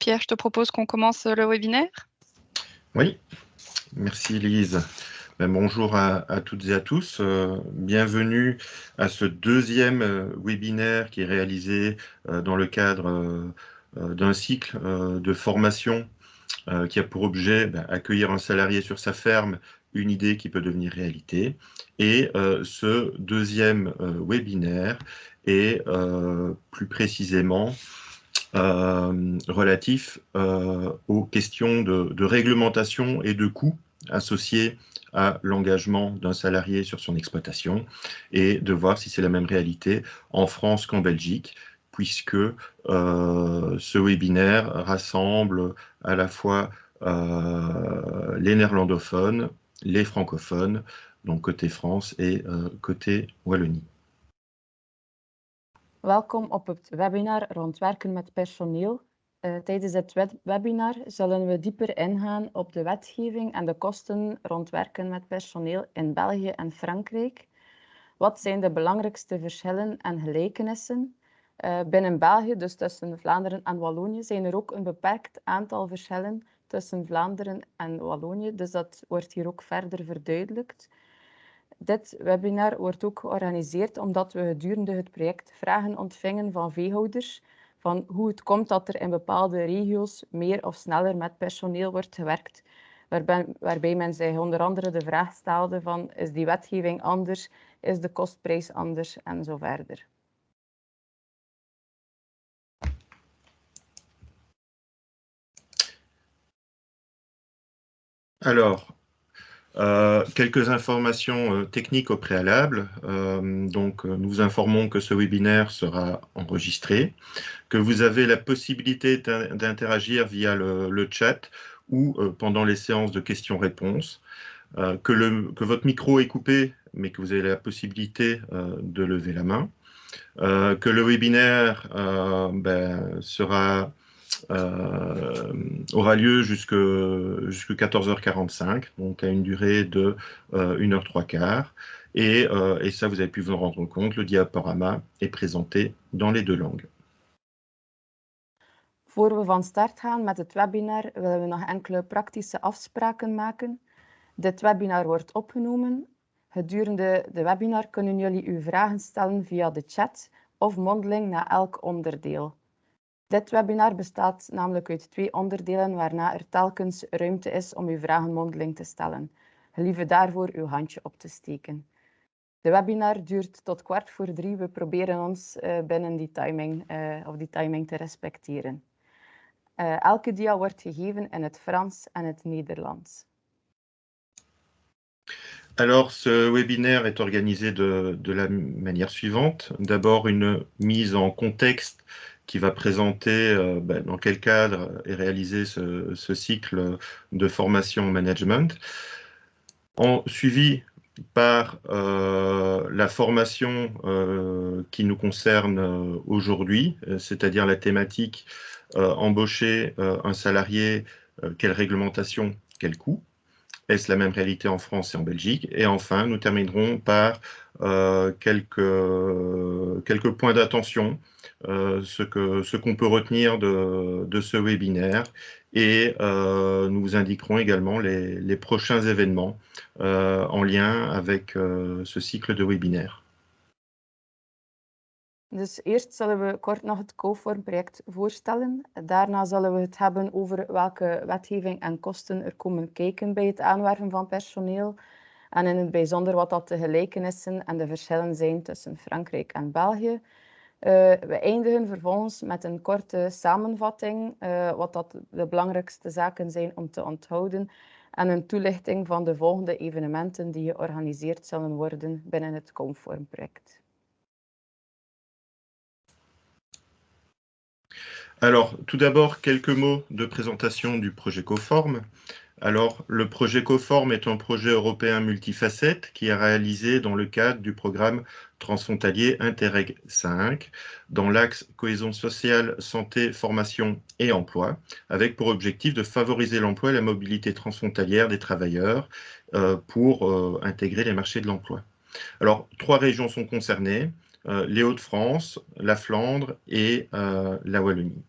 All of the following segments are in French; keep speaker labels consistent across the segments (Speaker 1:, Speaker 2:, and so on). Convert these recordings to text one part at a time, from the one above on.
Speaker 1: Pierre, je te propose qu'on commence le webinaire.
Speaker 2: Oui, merci Lise. Bonjour à toutes et à tous. Bienvenue à ce deuxième webinaire qui est réalisé dans le cadre d'un cycle de formation qui a pour objet accueillir un salarié sur sa ferme, une idée qui peut devenir réalité. Et ce deuxième webinaire est plus précisément relatif aux questions de réglementation et de coûts associés à l'engagement d'un salarié sur son exploitation et de voir si c'est la même réalité en France qu'en Belgique, puisque ce webinaire rassemble à la fois les néerlandophones, les francophones, donc côté France et côté Wallonie.
Speaker 3: Welkom op het webinar rond werken met personeel. Tijdens het webinar zullen we dieper ingaan op de wetgeving en de kosten rond werken met personeel in België en Frankrijk. Wat zijn de belangrijkste verschillen en gelijkenissen? Binnen België, dus tussen Vlaanderen en Wallonië, zijn er ook een beperkt aantal verschillen tussen Vlaanderen en Wallonië. Dus dat wordt hier ook verder verduidelijkt. Dit webinar wordt ook georganiseerd omdat we gedurende het project vragen ontvingen van veehouders van hoe het komt dat er in bepaalde regio's meer of sneller met personeel wordt gewerkt, waarbij men zich onder andere de vraag stelde van is die wetgeving anders, is de kostprijs anders en zo verder.
Speaker 2: Alors, quelques informations techniques au préalable. Nous informons que ce webinaire sera enregistré, que vous avez la possibilité d'interagir via le chat ou pendant les séances de questions-réponses, que votre micro est coupé, mais que vous avez la possibilité de lever la main, que le webinaire aura lieu jusqu'à 14h45, donc à une durée de 1h03. Et ça, vous avez pu vous en rendre compte, le diaporama est présenté dans les deux langues.
Speaker 3: Voor we van start gaan met het webinar, willen we nog enkele praktische afspraken maken. Dit webinar wordt opgenomen. Gedurende de webinar kunnen jullie uw vragen stellen via de chat of mondeling na elk onderdeel. Dit webinar bestaat namelijk uit 2 onderdelen waarna er telkens ruimte is om uw vragen mondeling te stellen. Gelieve daarvoor uw handje op te steken. De webinar duurt tot 2:15. We proberen ons binnen die timing te respecteren. Elke dia wordt gegeven in het Frans en het Nederlands.
Speaker 2: Alors, ce webinaire est organisé de la manière suivante. D'abord, une mise en contexte qui va présenter dans quel cadre est réalisé ce cycle de formation en management, suivi par la formation qui nous concerne aujourd'hui, c'est-à-dire la thématique embaucher un salarié, quelle réglementation, quel coût. Est-ce la même réalité en France et en Belgique? Et enfin, nous terminerons par quelques points d'attention, ce qu'on peut retenir de ce webinaire. Et nous vous indiquerons également les prochains événements en lien avec ce cycle de webinaire.
Speaker 3: Dus eerst zullen we kort nog het CoForm-project voorstellen. Daarna zullen we het hebben over welke wetgeving en kosten er komen kijken bij het aanwerven van personeel. En in het bijzonder wat dat de gelijkenissen en de verschillen zijn tussen Frankrijk en België. We eindigen vervolgens met een korte samenvatting, wat dat de belangrijkste zaken zijn om te onthouden. En een toelichting van de volgende evenementen die georganiseerd zullen worden binnen het CoForm-project.
Speaker 2: Alors, tout d'abord, quelques mots de présentation du projet CoForm. Alors, le projet CoForm est un projet européen multifacette qui est réalisé dans le cadre du programme transfrontalier Interreg 5, dans l'axe cohésion sociale, santé, formation et emploi, avec pour objectif de favoriser l'emploi et la mobilité transfrontalière des travailleurs pour intégrer les marchés de l'emploi. Alors, 3 régions sont concernées, les Hauts-de-France, la Flandre et la Wallonie.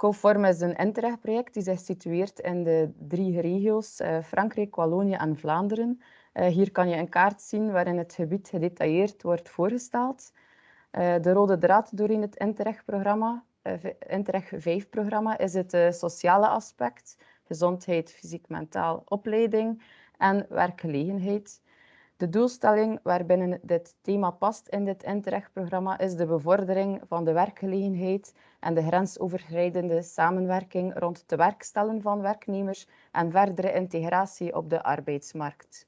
Speaker 3: CoForm is een Interreg-project die zich situeert in de 3 regio's Frankrijk, Wallonië en Vlaanderen. Hier kan je een kaart zien waarin het gebied gedetailleerd wordt voorgesteld. De rode draad doorheen het Interreg-programma, Interreg 5-programma, is het sociale aspect, gezondheid, fysiek, mentaal, opleiding en werkgelegenheid. De doelstelling waarbinnen dit thema past in dit Interreg-programma is de bevordering van de werkgelegenheid en de grensoverschrijdende samenwerking rond het werkstellen van werknemers en verdere integratie op de arbeidsmarkt.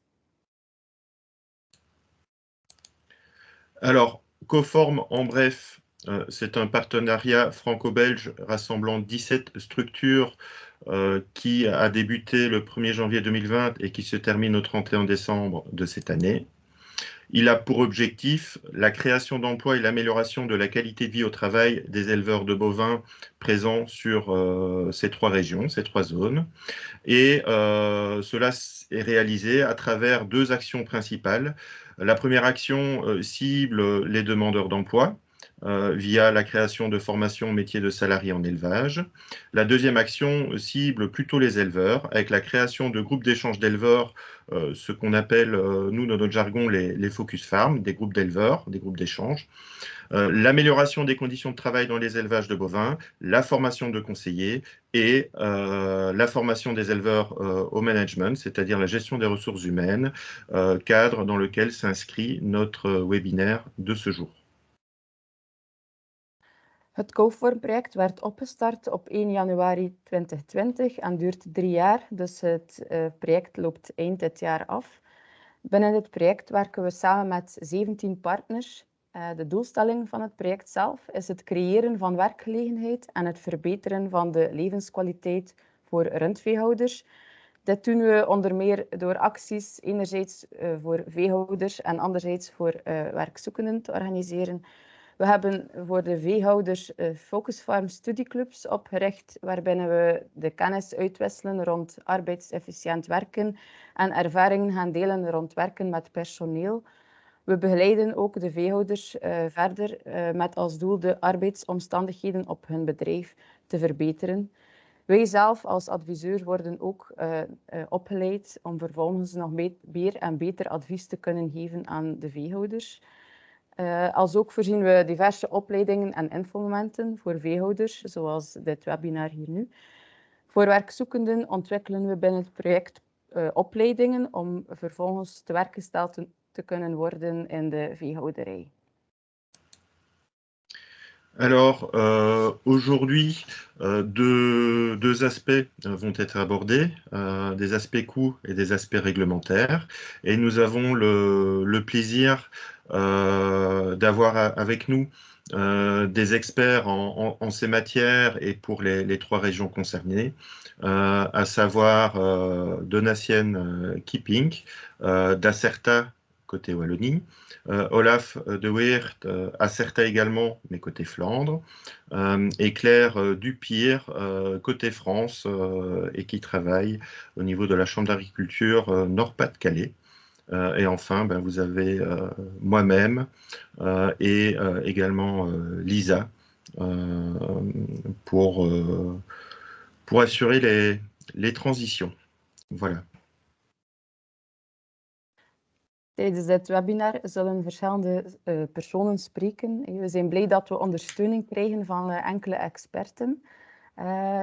Speaker 2: Alors, CoForm, en bref, c'est un partenariat franco-belge rassemblant 17 structures qui a débuté le 1er janvier 2020 et qui se termine au 31 décembre de cette année. Il a pour objectif la création d'emplois et l'amélioration de la qualité de vie au travail des éleveurs de bovins présents sur ces 3 régions, ces 3 zones. Et cela est réalisé à travers 2 actions principales. La première action cible les demandeurs d'emploi via la création de formations au métier de salarié en élevage. La deuxième action cible plutôt les éleveurs avec la création de groupes d'échange d'éleveurs, ce qu'on appelle, nous, dans notre jargon, les focus farms, des groupes d'éleveurs, des groupes d'échange. L'amélioration des conditions de travail dans les élevages de bovins, la formation de conseillers et la formation des éleveurs au management, c'est-à-dire la gestion des ressources humaines, cadre dans lequel s'inscrit notre webinaire de ce jour.
Speaker 3: Het CoForm-project werd opgestart op 1 januari 2020 en duurt 3 jaar, dus het project loopt eind dit jaar af. Binnen dit project werken we samen met 17 partners. De doelstelling van het project zelf is het creëren van werkgelegenheid en het verbeteren van de levenskwaliteit voor rundveehouders. Dit doen we onder meer door acties enerzijds voor veehouders en anderzijds voor werkzoekenden te organiseren. We hebben voor de veehouders Focus Farm studieclubs opgericht, waarbinnen we de kennis uitwisselen rond arbeidsefficiënt werken en ervaringen gaan delen rond werken met personeel. We begeleiden ook de veehouders verder met als doel de arbeidsomstandigheden op hun bedrijf te verbeteren. Wij zelf als adviseur worden ook opgeleid om vervolgens nog meer en beter advies te kunnen geven aan de veehouders. Als ook voorzien we diverse opleidingen en infomomenten voor veehouders, zoals dit webinar hier nu. Voor werkzoekenden ontwikkelen we binnen het project opleidingen om vervolgens te werk gesteld te kunnen worden in de veehouderij.
Speaker 2: Alors, aujourd'hui, deux aspects vont être abordés, des aspects coûts et des aspects réglementaires. Et nous avons le plaisir d'avoir avec nous des experts en ces matières et pour les 3 régions concernées, à savoir Donatienne Kipping, d'Acerta, côté Wallonie, Olaf de Weert, Acerta également, mais côté Flandre, et Claire Dupire, côté France, et qui travaille au niveau de la Chambre d'agriculture Nord-Pas-de-Calais. Et enfin, vous avez moi-même et également Lisa pour assurer les transitions. Voilà.
Speaker 3: Tijdens dit webinar zullen verschillende personen spreken. We zijn blij dat we ondersteuning krijgen van enkele experten.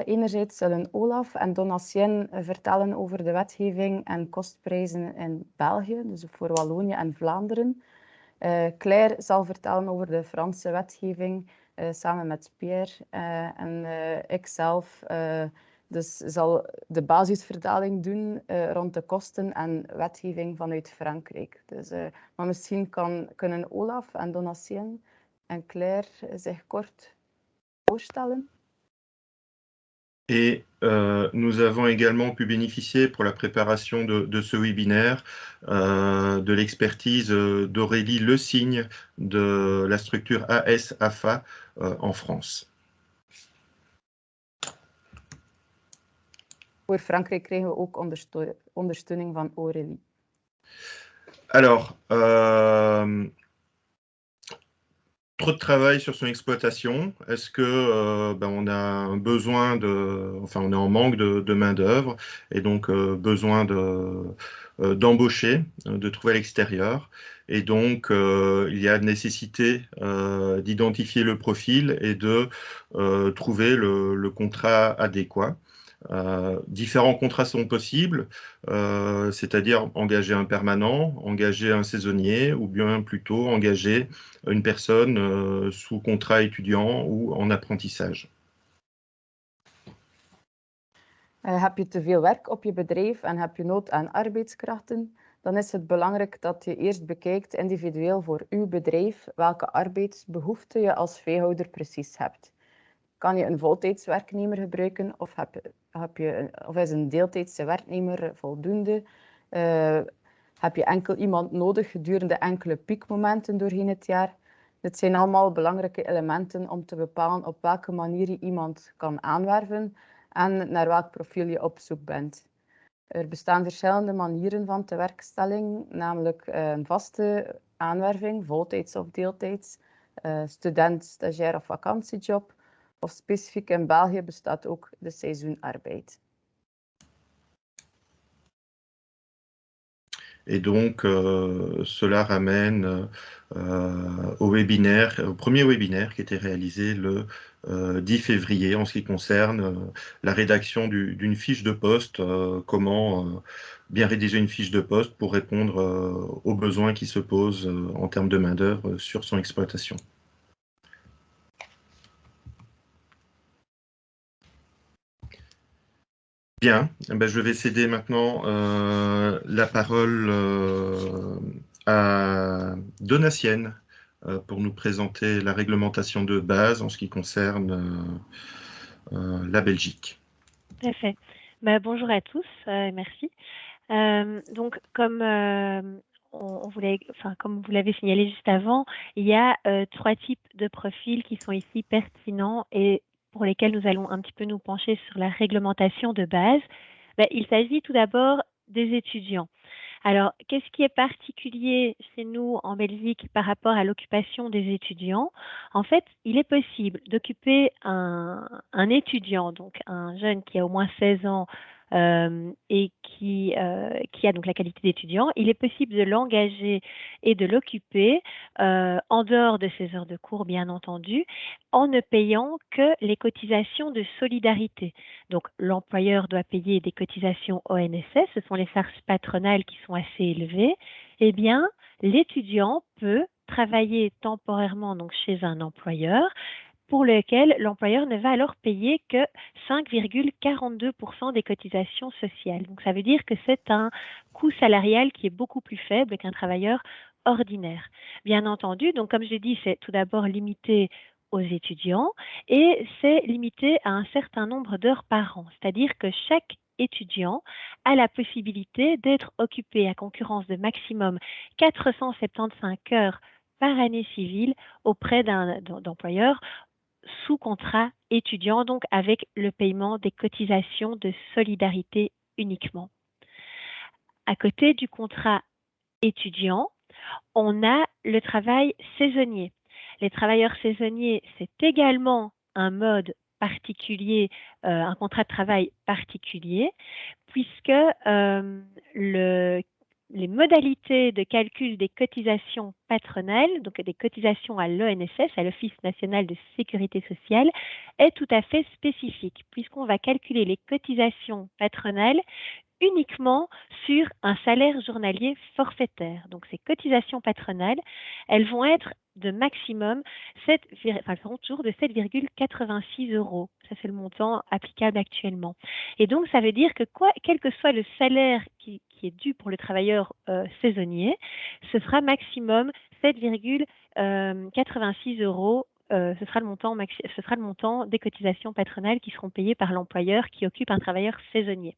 Speaker 3: Enerzijds zullen Olaf en Donatienne vertellen over de wetgeving en kostprijzen in België, dus voor Wallonië en Vlaanderen. Claire zal vertellen over de Franse wetgeving samen met Pierre en ikzelf. Dus zal de basisvertaling doen rond de kosten en wetgeving vanuit Frankrijk. Dus, maar misschien kunnen Olaf en Donatienne en Claire zich kort voorstellen.
Speaker 2: Et nous avons également pu bénéficier pour la préparation de ce webinaire de l'expertise d'Aurélie Le Signe de la structure AS-AFA en France.
Speaker 3: Voor Frankrijk krijgen we ook ondersteuning van Aurélie.
Speaker 2: Alors, trop de travail sur son exploitation? Est-ce que on a un besoin on est en manque de main-d'œuvre et donc besoin d'embaucher, de trouver à l'extérieur. Et donc, il y a nécessité d'identifier le profil et de trouver le contrat adéquat. Différents contrats sont possibles, c'est-à-dire engager un permanent, engager un saisonnier ou bien plutôt engager une personne sous contrat étudiant ou en apprentissage.
Speaker 3: Heb je te veel werk op je bedrijf en heb je nood aan arbeidskrachten, dan is het belangrijk dat je eerst bekijkt individueel voor uw bedrijf welke arbeidsbehoefte je als veehouder precies hebt. Kan je een voltijdswerknemer gebruiken of is een deeltijdse werknemer voldoende? Heb je enkel iemand nodig gedurende enkele piekmomenten doorheen het jaar? Dit zijn allemaal belangrijke elementen om te bepalen op welke manier je iemand kan aanwerven en naar welk profiel je op zoek bent. Er bestaan verschillende manieren van tewerkstelling, namelijk een vaste aanwerving, voltijds of deeltijds, student, stagiair of vakantiejob, of specifiek in België bestaat ook de seizoenarbeid.
Speaker 2: Et donc, cela ramène au premier webinaire qui était réalisé le 10 février en ce qui concerne la rédaction d'une fiche de poste, comment bien rédiger une fiche de poste pour répondre aux besoins qui se posent en termes de main-d'œuvre sur son exploitation. Bien, je vais céder maintenant la parole à Donatienne pour nous présenter la réglementation de base en ce qui concerne la Belgique.
Speaker 4: Tout à fait. Bonjour à tous, merci. Donc, comme comme vous l'avez signalé juste avant, il y a 3 types de profils qui sont ici pertinents et pour lesquels nous allons un petit peu nous pencher sur la réglementation de base. Il s'agit tout d'abord des étudiants. Alors, qu'est-ce qui est particulier chez nous en Belgique par rapport à l'occupation des étudiants? En fait, il est possible d'occuper un étudiant, donc un jeune qui a au moins 16 ans et qui a donc la qualité d'étudiant. Il est possible de l'engager et de l'occuper en dehors de ses heures de cours, bien entendu, en ne payant que les cotisations de solidarité. Donc, l'employeur doit payer des cotisations ONSS, ce sont les charges patronales qui sont assez élevées. Eh bien, l'étudiant peut travailler temporairement donc, chez un employeur pour lequel l'employeur ne va alors payer que 5,42% des cotisations sociales. Donc, ça veut dire que c'est un coût salarial qui est beaucoup plus faible qu'un travailleur ordinaire. Bien entendu, donc comme je dis, c'est tout d'abord limité aux étudiants et c'est limité à un certain nombre d'heures par an. C'est-à-dire que chaque étudiant a la possibilité d'être occupé à concurrence de maximum 475 heures par année civile auprès d'un employeur sous contrat étudiant, donc avec le paiement des cotisations de solidarité uniquement. À côté du contrat étudiant, on a le travail saisonnier. Les travailleurs saisonniers, c'est également un mode particulier, un contrat de travail particulier, puisque les modalités de calcul des cotisations patronales, donc des cotisations à l'ONSS, à l'Office national de sécurité sociale, est tout à fait spécifique, puisqu'on va calculer les cotisations patronales uniquement sur un salaire journalier forfaitaire. Donc, ces cotisations patronales, elles vont être de maximum toujours de 7,86 €. Ça, c'est le montant applicable actuellement. Et donc, ça veut dire que quel que soit le salaire qui est dû pour le travailleur saisonnier, ce sera maximum 7,86 €. Ce sera le montant des cotisations patronales qui seront payées par l'employeur qui occupe un travailleur saisonnier.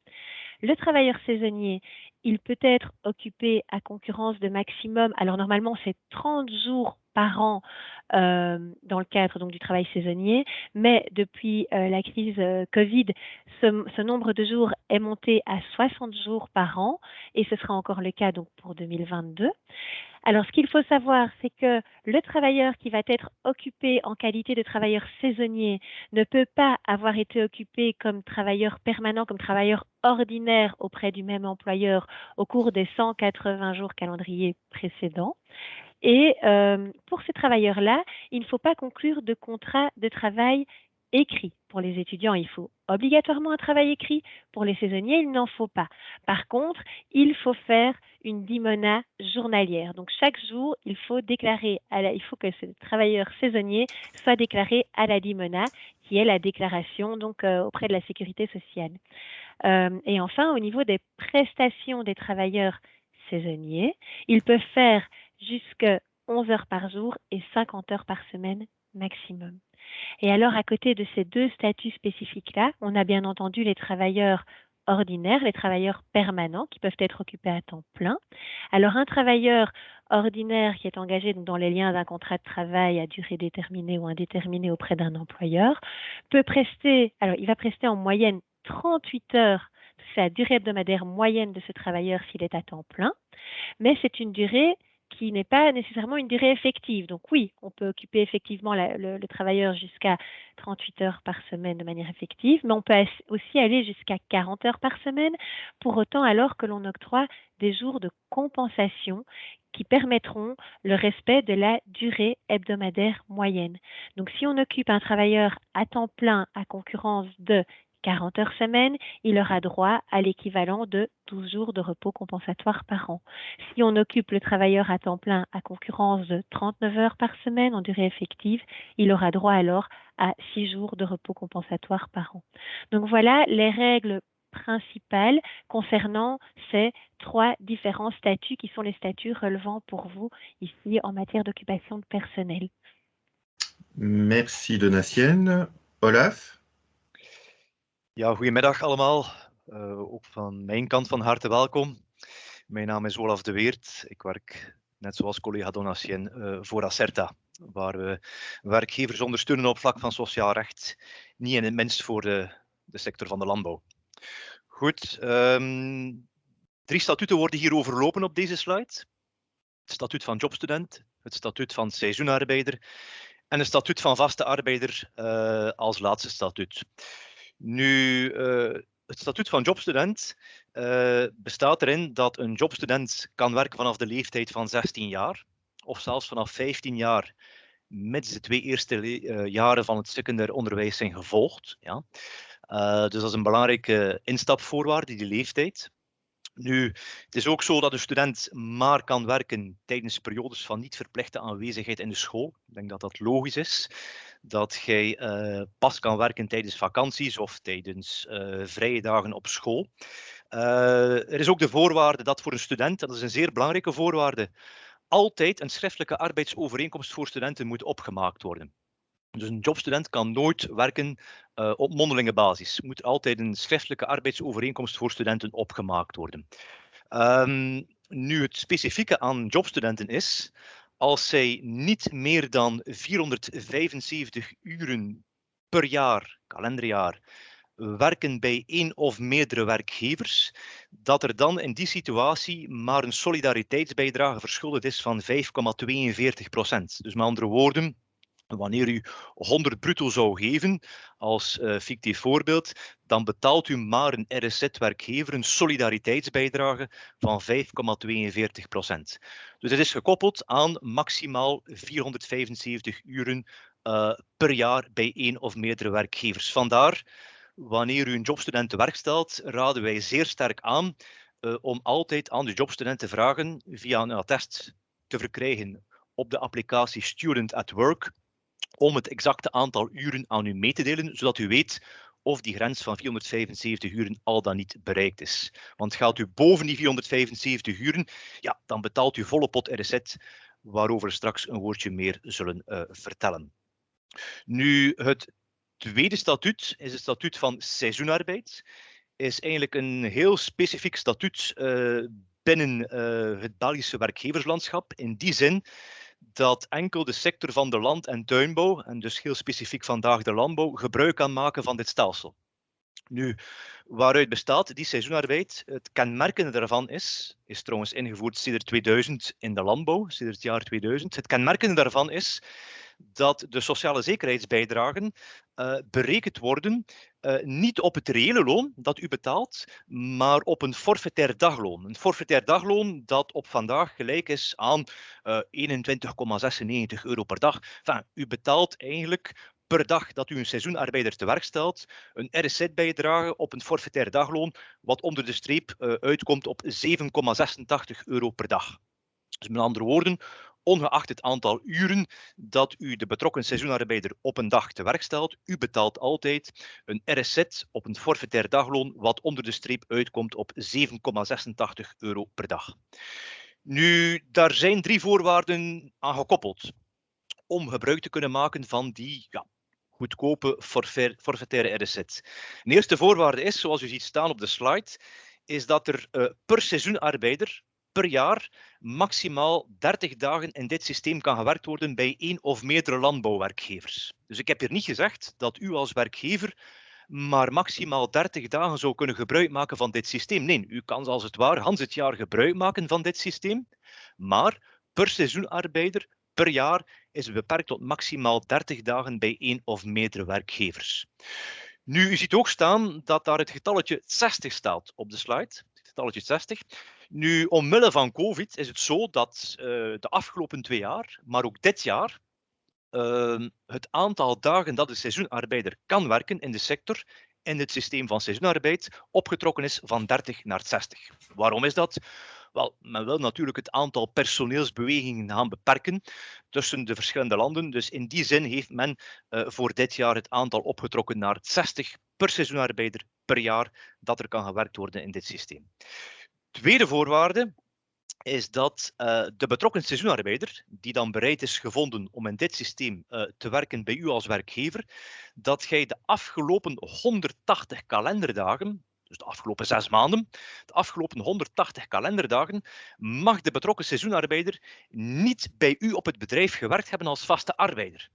Speaker 4: Le travailleur saisonnier, il peut être occupé à concurrence de maximum, alors normalement c'est 30 jours par an dans le cadre donc, du travail saisonnier, mais depuis la crise Covid, ce nombre de jours est monté à 60 jours par an et ce sera encore le cas donc, pour 2022. Alors, ce qu'il faut savoir, c'est que le travailleur qui va être occupé en qualité de travailleur saisonnier ne peut pas avoir été occupé comme travailleur permanent, comme travailleur ordinaire auprès du même employeur au cours des 180 jours calendrier précédents. Et pour ces travailleurs-là, il ne faut pas conclure de contrat de travail écrit. Pour les étudiants, il faut obligatoirement un travail écrit. Pour les saisonniers, il n'en faut pas. Par contre, il faut faire une dimona journalière. Donc chaque jour, il faut déclarer, il faut que ce travailleur saisonnier soit déclaré à la dimona, qui est la déclaration donc auprès de la sécurité sociale. Et enfin, au niveau des prestations des travailleurs saisonniers, ils peuvent faire jusqu'à 11 heures par jour et 50 heures par semaine maximum. Et alors, à côté de ces deux statuts spécifiques-là, on a bien entendu les travailleurs ordinaires, les travailleurs permanents qui peuvent être occupés à temps plein. Alors, un travailleur ordinaire qui est engagé dans les liens d'un contrat de travail à durée déterminée ou indéterminée auprès d'un employeur peut prester, alors il va prester en moyenne 38 heures, c'est la durée hebdomadaire moyenne de ce travailleur s'il est à temps plein, mais c'est une durée qui n'est pas nécessairement une durée effective. Donc oui, on peut occuper effectivement le travailleur jusqu'à 38 heures par semaine de manière effective, mais on peut aussi aller jusqu'à 40 heures par semaine, pour autant alors que l'on octroie des jours de compensation qui permettront le respect de la durée hebdomadaire moyenne. Donc si on occupe un travailleur à temps plein à concurrence de 40 heures semaine, il aura droit à l'équivalent de 12 jours de repos compensatoire par an. Si on occupe le travailleur à temps plein à concurrence de 39 heures par semaine en durée effective, il aura droit alors à 6 jours de repos compensatoire par an. Donc voilà les règles principales concernant ces trois différents statuts qui sont les statuts relevant pour vous ici en matière d'occupation de personnel.
Speaker 2: Merci Donatienne. Olaf?
Speaker 5: Ja, goedemiddag allemaal. Ook van mijn kant van harte welkom. Mijn naam is Olaf de Weert. Ik werk, net zoals collega Donatien, voor Acerta, waar we werkgevers ondersteunen op vlak van sociaal recht, niet in het minst voor de sector van de landbouw. Goed, 3 statuten worden hier overlopen op deze slide. Het statuut van jobstudent, het statuut van seizoenarbeider en het statuut van vaste arbeider als laatste statuut. Nu, het statuut van jobstudent bestaat erin dat een jobstudent kan werken vanaf de leeftijd van 16 jaar of zelfs vanaf 15 jaar, mits de 2 eerste jaren van het secundair onderwijs zijn gevolgd. Ja. Dus dat is een belangrijke instapvoorwaarde, die leeftijd. Nu, het is ook zo dat een student maar kan werken tijdens periodes van niet verplichte aanwezigheid in de school. Ik denk dat dat logisch is. Dat jij pas kan werken tijdens vakanties of tijdens vrije dagen op school. Er is ook de voorwaarde dat voor een student, en dat is een zeer belangrijke voorwaarde, altijd een schriftelijke arbeidsovereenkomst voor studenten moet opgemaakt worden. Dus een jobstudent kan nooit werken op mondelinge basis. Er moet altijd een schriftelijke arbeidsovereenkomst voor studenten opgemaakt worden. Nu, het specifieke aan jobstudenten is, als zij niet meer dan 475 uren per jaar, kalenderjaar, werken bij 1 of meerdere werkgevers, dat er dan in die situatie maar een solidariteitsbijdrage verschuldigd is van 5,42%. Dus met andere woorden, wanneer u 100 bruto zou geven, als fictief voorbeeld, dan betaalt u maar een RSZ-werkgever een solidariteitsbijdrage van 5,42%. Dus het is gekoppeld aan maximaal 475 uren per jaar bij 1 of meerdere werkgevers. Vandaar, wanneer u een jobstudent te werk stelt, raden wij zeer sterk aan om altijd aan de jobstudent te vragen via een attest te verkrijgen op de applicatie Student at Work, om het exacte aantal uren aan u mee te delen, zodat u weet of die grens van 475 uren al dan niet bereikt is. Want gaat u boven die 475 uren, ja, dan betaalt u volle pot RSZ, waarover we straks een woordje meer zullen vertellen. Nu, het tweede statuut is het statuut van seizoenarbeid. Is eigenlijk een heel specifiek statuut binnen het Belgische werkgeverslandschap, in die zin dat enkel de sector van de land- en tuinbouw, en dus heel specifiek vandaag de landbouw, gebruik kan maken van dit stelsel. Nu, waaruit bestaat die seizoenarbeid? Het kenmerkende daarvan is trouwens ingevoerd sedert 2000 in de landbouw, sedert het jaar 2000. Het kenmerkende daarvan is dat de sociale zekerheidsbijdragen berekend worden niet op het reële loon dat u betaalt, maar op een forfaitair dagloon. Een forfaitair dagloon dat op vandaag gelijk is aan 21,96 euro per dag. Enfin, u betaalt eigenlijk per dag dat u een seizoenarbeider te werk stelt, een RSZ-bijdrage op een forfaitair dagloon, wat onder de streep uitkomt op 7,86 euro per dag. Dus met andere woorden, ongeacht het aantal uren dat u de betrokken seizoenarbeider op een dag te werk stelt, u betaalt altijd een RSZ op een forfaitair dagloon, wat onder de streep uitkomt op 7,86 euro per dag. Nu, daar zijn 3 voorwaarden aan gekoppeld om gebruik te kunnen maken van die goedkope forfaitaire RSZ. De eerste voorwaarde is, zoals u ziet staan op de slide, is dat er per seizoenarbeider per jaar maximaal 30 dagen in dit systeem kan gewerkt worden bij 1 of meerdere landbouwwerkgevers. Dus ik heb hier niet gezegd dat u als werkgever maar maximaal 30 dagen zou kunnen gebruik maken van dit systeem. Nee, u kan als het ware Hans het jaar gebruik maken van dit systeem, maar per seizoenarbeider per jaar is het beperkt tot maximaal 30 dagen bij 1 of meerdere werkgevers. Nu, u ziet ook staan dat daar het getalletje 60 staat op de slide. Het getalletje 60. Nu, omwille van COVID is het zo dat de afgelopen 2 jaar, maar ook dit jaar, het aantal dagen dat een seizoenarbeider kan werken in de sector in het systeem van seizoenarbeid opgetrokken is van 30 naar 60. Waarom is dat? Wel, men wil natuurlijk het aantal personeelsbewegingen gaan beperken tussen de verschillende landen. Dus in die zin heeft men voor dit jaar het aantal opgetrokken naar 60 per seizoenarbeider per jaar dat er kan gewerkt worden in dit systeem. Tweede voorwaarde is dat de betrokken seizoenarbeider, die dan bereid is gevonden om in dit systeem te werken bij u als werkgever, dat jij de afgelopen 180 kalenderdagen, dus de afgelopen 6 maanden, de afgelopen 180 kalenderdagen, mag de betrokken seizoenarbeider niet bij u op het bedrijf gewerkt hebben als vaste arbeider.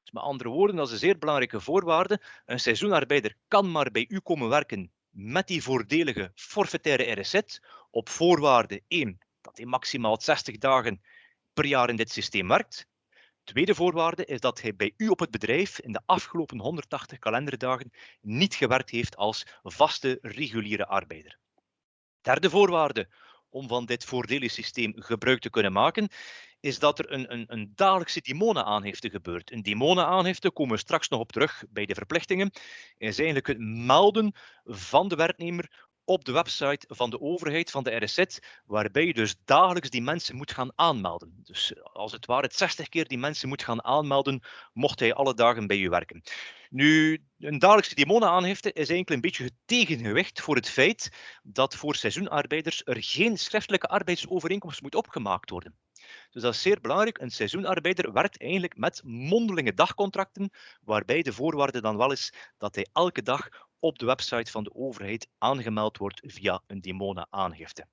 Speaker 5: Dus met andere woorden, dat is een zeer belangrijke voorwaarde. Een seizoenarbeider kan maar bij u komen werken met die voordelige forfaitaire RSZ op voorwaarde 1, dat hij maximaal 60 dagen per jaar in dit systeem werkt. Tweede voorwaarde is dat hij bij u op het bedrijf in de afgelopen 180 kalenderdagen niet gewerkt heeft als vaste reguliere arbeider. Derde voorwaarde om van dit voordelige systeem gebruik te kunnen maken, is dat er een dagelijkse dimone-aangifte gebeurt. Een dimone-aangifte, komen we straks nog op terug bij de verplichtingen, is eigenlijk het melden van de werknemer op de website van de overheid, van de RSZ, waarbij je dus dagelijks die mensen moet gaan aanmelden. Dus als het ware het 60 keer die mensen moet gaan aanmelden, mocht hij alle dagen bij u werken. Nu, een dagelijkse dimone-aangifte is eigenlijk een beetje het tegengewicht voor het feit dat voor seizoenarbeiders er geen schriftelijke arbeidsovereenkomst moet opgemaakt worden. Dus dat is zeer belangrijk. Een seizoenarbeider werkt eigenlijk met mondelinge dagcontracten, waarbij de voorwaarde dan wel is dat hij elke dag op de website van de overheid aangemeld wordt via een dimone-aangifte.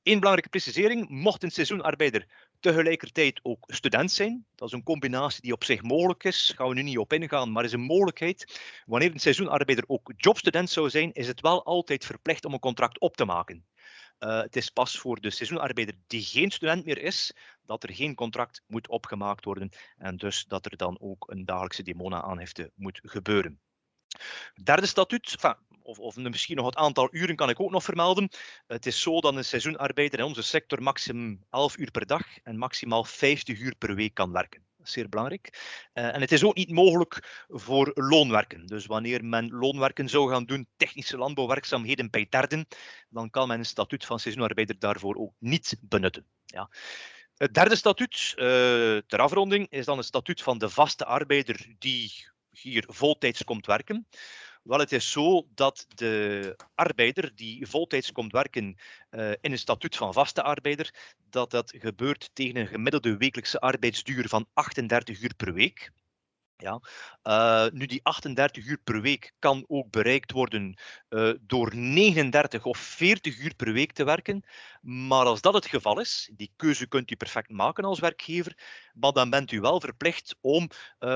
Speaker 5: Eén belangrijke precisering, mocht een seizoenarbeider tegelijkertijd ook student zijn, dat is een combinatie die op zich mogelijk is, daar gaan we nu niet op ingaan, maar is een mogelijkheid. Wanneer een seizoenarbeider ook jobstudent zou zijn, is het wel altijd verplicht om een contract op te maken. Het is pas voor de seizoenarbeider die geen student meer is, dat er geen contract moet opgemaakt worden en dus dat er dan ook een dagelijkse dimone-aangifte moet gebeuren. Derde statuut, of misschien nog het aantal uren kan ik ook nog vermelden. Het is zo dat een seizoenarbeider in onze sector maximum 11 uur per dag en maximaal 50 uur per week kan werken. Dat is zeer belangrijk. En het is ook niet mogelijk voor loonwerken. Dus wanneer men loonwerken zou gaan doen, technische landbouwwerkzaamheden bij derden, dan kan men een statuut van seizoenarbeider daarvoor ook niet benutten. Ja. Het derde statuut, ter afronding, is dan het statuut van de vaste arbeider die hier voltijds komt werken. Wel, het is zo dat de arbeider die voltijds komt werken in een statuut van vaste arbeider, dat gebeurt tegen een gemiddelde wekelijkse arbeidsduur van 38 uur per week. Ja. Nu, die 38 uur per week kan ook bereikt worden door 39 of 40 uur per week te werken. Maar als dat het geval is, die keuze kunt u perfect maken als werkgever, maar dan bent u wel verplicht om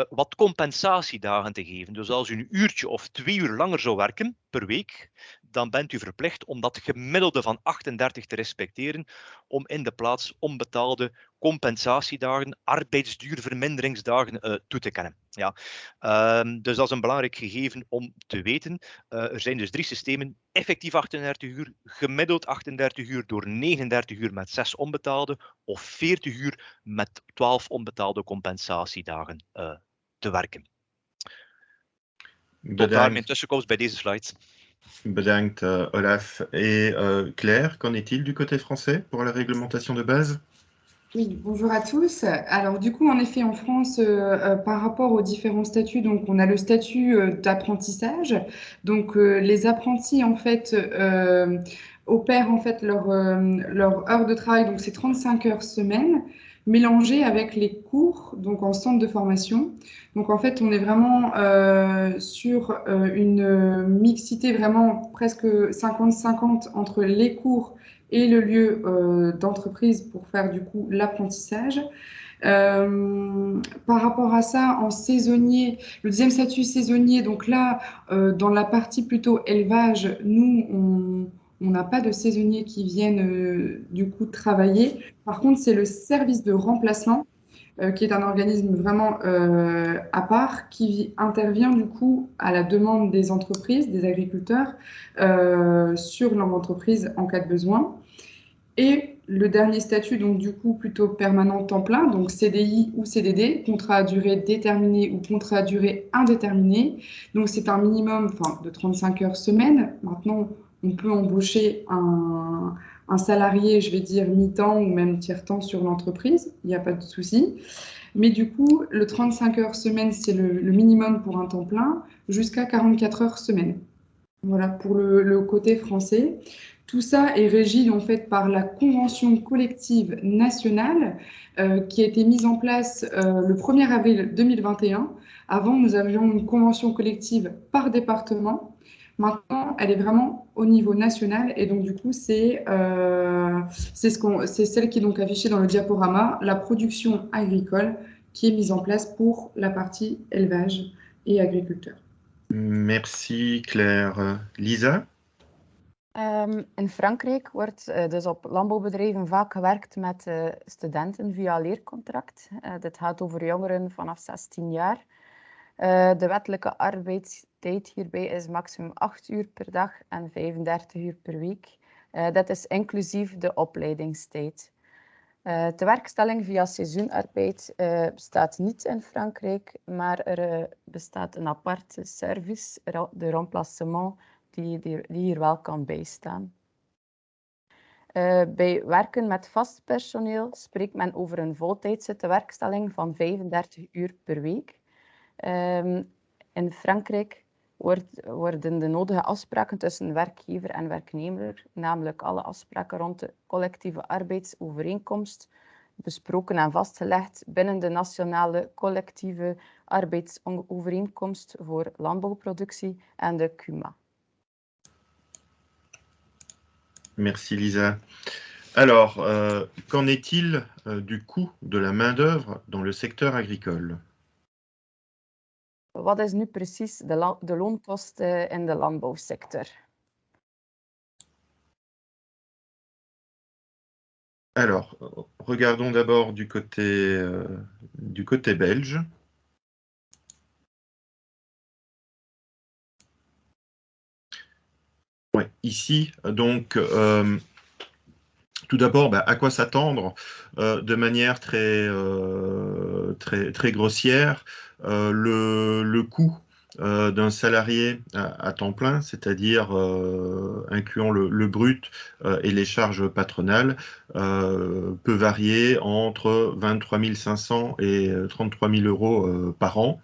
Speaker 5: wat compensatiedagen te geven. Dus als u een uurtje of 2 uur langer zou werken per week, dan bent u verplicht om dat gemiddelde van 38 te respecteren, om in de plaats onbetaalde compensatiedagen, arbeidsduurverminderingsdagen toe te kennen. Ja. Dus dat is een belangrijk gegeven om te weten. Er zijn dus 3 systemen, effectief 38 uur, gemiddeld 38 uur door 39 uur met 6 onbetaalde, of 40 uur met 12 onbetaalde compensatiedagen te werken. Tot daar mijn tussenkomst bij deze slides.
Speaker 2: Bedankt Olaf. Et Claire, qu'en est-il du côté français pour la réglementation de base?
Speaker 6: Oui, bonjour à tous. Alors du coup, en effet, en France, par rapport aux différents statuts, donc on a le statut d'apprentissage. Donc les apprentis, en fait, opèrent en fait leur heure de travail, donc c'est 35 heures semaine, mélangées avec les cours, donc en centre de formation. Donc en fait, on est vraiment sur une mixité vraiment presque 50-50 entre les cours et le lieu d'entreprise pour faire du coup l'apprentissage. Par rapport à ça, en saisonnier, le deuxième statut saisonnier, donc là, dans la partie plutôt élevage, nous, on n'a pas de saisonniers qui viennent du coup travailler. Par contre, c'est le service de remplacement qui est un organisme vraiment à part, qui intervient du coup à la demande des entreprises, des agriculteurs, sur leur entreprise en cas de besoin. Et le dernier statut, donc du coup plutôt permanent temps plein, donc CDI ou CDD, contrat à durée déterminée ou contrat à durée indéterminée. Donc c'est un minimum de 35 heures semaine. Maintenant, on peut embaucher un salarié, je vais dire mi-temps ou même tiers-temps sur l'entreprise, il n'y a pas de souci. Mais du coup, le 35 heures semaine, c'est le minimum pour un temps plein, jusqu'à 44 heures semaine. Voilà pour le côté français. Tout ça est régi en fait par la convention collective nationale qui a été mise en place le 1er avril 2021. Avant, nous avions une convention collective par département. Maintenant, elle est vraiment au niveau national et donc du coup, c'est celle qui est donc affichée dans le diaporama, la production agricole qui est mise en place pour la partie élevage et agriculteur.
Speaker 2: Merci Claire. Lisa?
Speaker 3: In Frankrijk wordt dus op landbouwbedrijven vaak gewerkt met studenten via leercontract. Dit gaat over jongeren vanaf 16 jaar. De wettelijke arbeidstijd hierbij is maximum 8 uur per dag en 35 uur per week. Dat is inclusief de opleidingstijd. De werkstelling via seizoenarbeid bestaat niet in Frankrijk, maar er bestaat een aparte service, de remplacement, die hier wel kan bijstaan. Bij werken met vast personeel spreekt men over een voltijdse tewerkstelling van 35 uur per week. In Frankrijk worden de nodige afspraken tussen werkgever en werknemer, namelijk alle afspraken rond de collectieve arbeidsovereenkomst, besproken en vastgelegd binnen de nationale collectieve arbeidsovereenkomst voor landbouwproductie en de CUMA.
Speaker 2: Merci Lisa. Alors, qu'en est-il du coût de la main-d'œuvre dans le secteur agricole?
Speaker 3: Wat is nu precies de loonkosten in de landbouwsector?
Speaker 2: Alors, regardons d'abord du côté belge. Ouais, ici, donc, tout d'abord, à quoi s'attendre de manière très grossière, le coût d'un salarié à temps plein, c'est-à-dire incluant le brut et les charges patronales, peut varier entre 23 500 et 33 000 euros par an.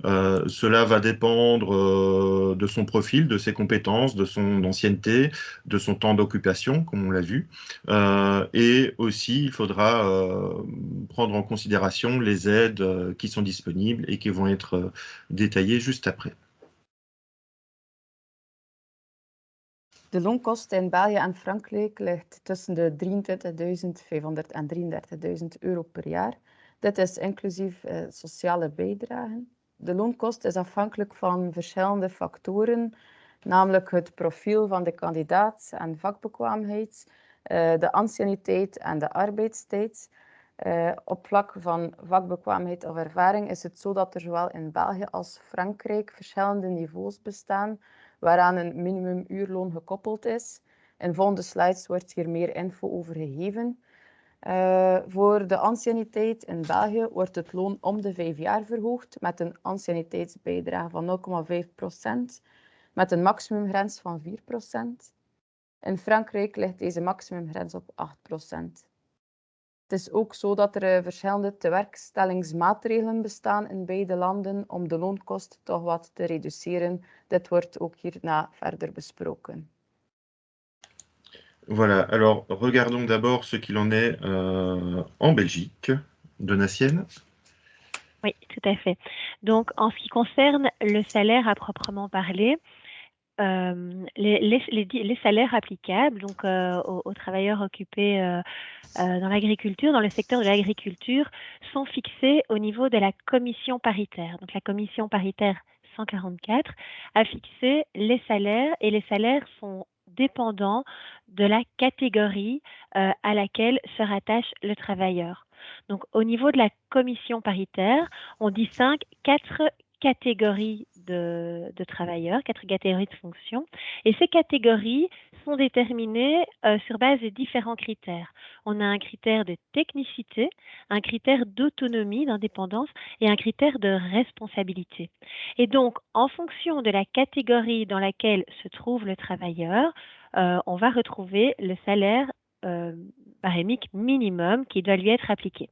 Speaker 2: Cela va dépendre de son profil, de ses compétences, de son ancienneté, de son temps d'occupation, comme on l'a vu. Et aussi, il faudra prendre en considération les aides qui sont disponibles et qui vont être détaillées juste après.
Speaker 3: De loonkosten in België en Frankrijk ligt tussen de 23.500 en 33.000 euro per jaar. Dit is inclusief sociale bijdragen. De loonkost is afhankelijk van verschillende factoren, namelijk het profiel van de kandidaat en vakbekwaamheid, de anciëniteit en de arbeidstijd. Op vlak van vakbekwaamheid of ervaring is het zo dat er zowel in België als Frankrijk verschillende niveaus bestaan, waaraan een minimumuurloon gekoppeld is. In volgende slides wordt hier meer info over gegeven. Voor de anciëniteit in België wordt het loon om de 5 jaar verhoogd met een anciëniteitsbijdrage van 0,5%, met een maximumgrens van 4%. In Frankrijk ligt deze maximumgrens op 8%. Het is ook zo dat er verschillende tewerkstellingsmaatregelen bestaan in beide landen om de loonkost toch wat te reduceren. Dit wordt ook hierna verder besproken.
Speaker 2: Voilà, alors regardons d'abord ce qu'il en est en Belgique. Donatienne.
Speaker 4: Oui, tout à fait. Donc, en ce qui concerne le salaire à proprement parler, les salaires applicables donc, aux travailleurs occupés dans l'agriculture, dans le secteur de l'agriculture, sont fixés au niveau de la commission paritaire. Donc, la commission paritaire 144 a fixé les salaires et les salaires sont dépendants de la catégorie à laquelle se rattache le travailleur. Donc, au niveau de la commission paritaire, on distingue 4 catégories de travailleurs, 4 catégories de fonctions. Et ces catégories sont déterminées sur base de différents critères. On a un critère de technicité, un critère d'autonomie, d'indépendance et un critère de responsabilité. Et donc, en fonction de la catégorie dans laquelle se trouve le travailleur, on va retrouver le salaire barémique minimum qui doit lui être appliqué.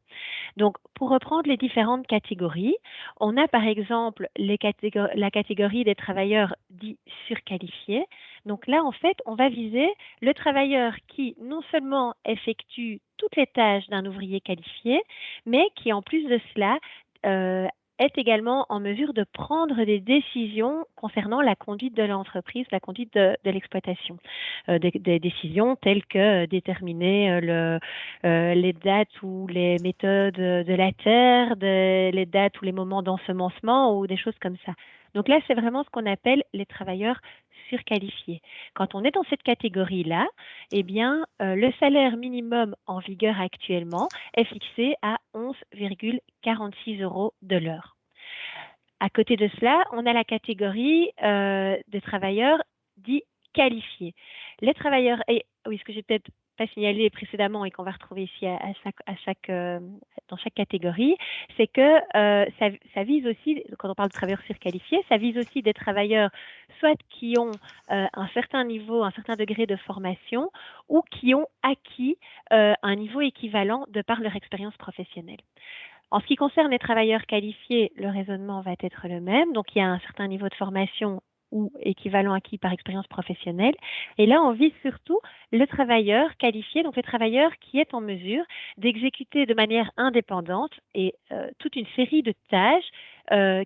Speaker 4: Donc, pour reprendre les différentes catégories, on a par exemple la catégorie des travailleurs dits surqualifiés. Donc là, en fait, on va viser le travailleur qui non seulement effectue toutes les tâches d'un ouvrier qualifié, mais qui en plus de cela est également en mesure de prendre des décisions concernant la conduite de l'entreprise, la conduite de l'exploitation. Des décisions telles que déterminer les dates ou les méthodes de la terre, les dates ou les moments d'ensemencement ou des choses comme ça. Donc là, c'est vraiment ce qu'on appelle les travailleurs surqualifiés. Quand on est dans cette catégorie-là, eh bien, le salaire minimum en vigueur actuellement est fixé à 11,46 € de l'heure. À côté de cela, on a la catégorie des travailleurs dits qualifiés. Les travailleurs, et oui, ce que j'ai peut-être pas signalé précédemment et qu'on va retrouver ici dans chaque catégorie, c'est que ça vise aussi, quand on parle de travailleurs surqualifiés, ça vise aussi des travailleurs soit qui ont un certain niveau, un certain degré de formation ou qui ont acquis un niveau équivalent de par leur expérience professionnelle. En ce qui concerne les travailleurs qualifiés, le raisonnement va être le même. Donc, il y a un certain niveau de formation ou équivalent acquis par expérience professionnelle. Et là, on vise surtout le travailleur qualifié, donc le travailleur qui est en mesure d'exécuter de manière indépendante et toute une série de tâches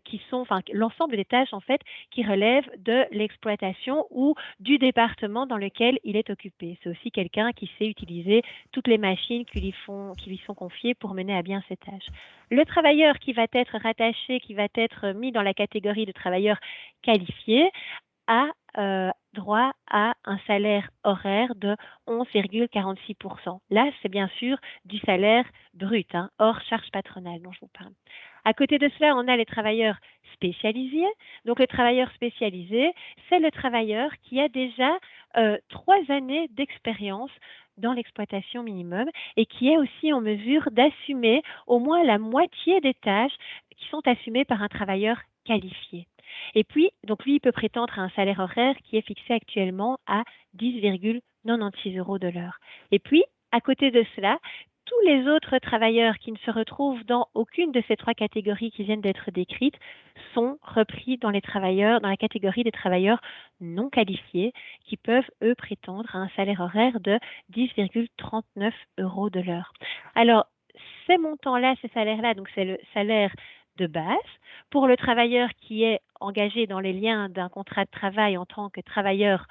Speaker 4: qui sont, enfin, l'ensemble des tâches en fait qui relèvent de l'exploitation ou du département dans lequel il est occupé. C'est aussi quelqu'un qui sait utiliser toutes les machines qui lui sont confiées pour mener à bien ses tâches. Le travailleur qui va être rattaché, qui va être mis dans la catégorie de travailleurs qualifiés, a droit à un salaire horaire de 11,46%. Là, c'est bien sûr du salaire brut, hors charge patronale dont je vous parle. À côté de cela, on a les travailleurs spécialisés. Donc, le travailleur spécialisé, c'est le travailleur qui a déjà 3 années d'expérience dans l'exploitation minimum et qui est aussi en mesure d'assumer au moins la moitié des tâches qui sont assumées par un travailleur qualifié. Et puis, donc lui, il peut prétendre à un salaire horaire qui est fixé actuellement à 10,96 € de l'heure. Et puis, à côté de cela, tous les autres travailleurs qui ne se retrouvent dans aucune de ces 3 catégories qui viennent d'être décrites sont repris dans la catégorie des travailleurs non qualifiés qui peuvent, eux, prétendre à un salaire horaire de 10,39 € de l'heure. Alors, ces montants-là, ces salaires-là, donc c'est le salaire de base. Pour le travailleur qui est engagé dans les liens d'un contrat de travail en tant que travailleur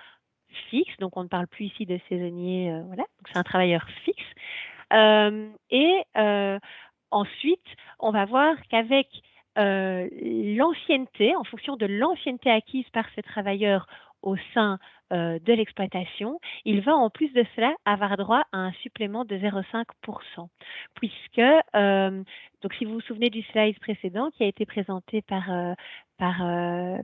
Speaker 4: fixe, donc on ne parle plus ici de saisonnier, voilà, donc c'est un travailleur fixe. Ensuite, on va voir qu'avec l'ancienneté, en fonction de l'ancienneté acquise par ce travailleur au sein de l'exploitation, il va en plus de cela avoir droit à un supplément de 0,5%. Puisque, donc si vous vous souvenez du slide précédent qui a été présenté par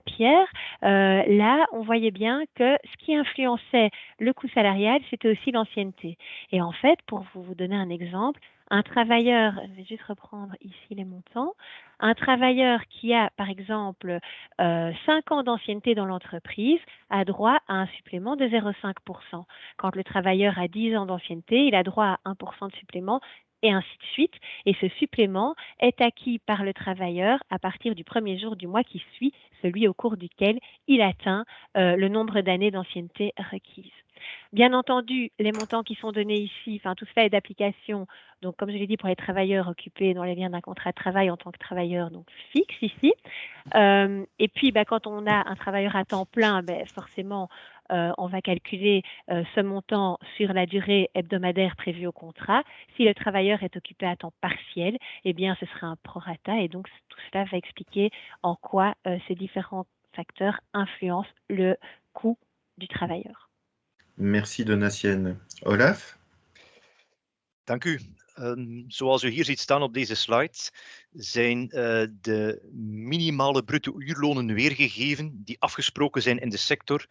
Speaker 4: Pierre, là, on voyait bien que ce qui influençait le coût salarial, c'était aussi l'ancienneté. Et en fait, pour vous donner un exemple, un travailleur, je vais juste reprendre ici les montants, un travailleur qui a, par exemple, 5 ans d'ancienneté dans l'entreprise a droit à un supplément de 0,5%. Quand le travailleur a 10 ans d'ancienneté, il a droit à 1% de supplément et ainsi de suite. Et ce supplément est acquis par le travailleur à partir du premier jour du mois qui suit celui au cours duquel il atteint le nombre d'années d'ancienneté requises. Bien entendu, les montants qui sont donnés ici, enfin tout cela est d'application, donc comme je l'ai dit, pour les travailleurs occupés dans les liens d'un contrat de travail en tant que travailleur donc fixe ici. Et puis, quand on a un travailleur à temps plein, forcément, on va calculer ce montant sur la durée hebdomadaire prévue au contrat. Si le travailleur est occupé à temps partiel, eh bien, ce sera un prorata. Et donc, tout cela va expliquer en quoi ces différents facteurs influencent le coût du travailleur.
Speaker 2: Merci Donatienne. Olaf?
Speaker 5: Dank u. Zoals u hier ziet staan op deze slide, zijn de minimale bruto uurlonen weergegeven die afgesproken zijn in de sector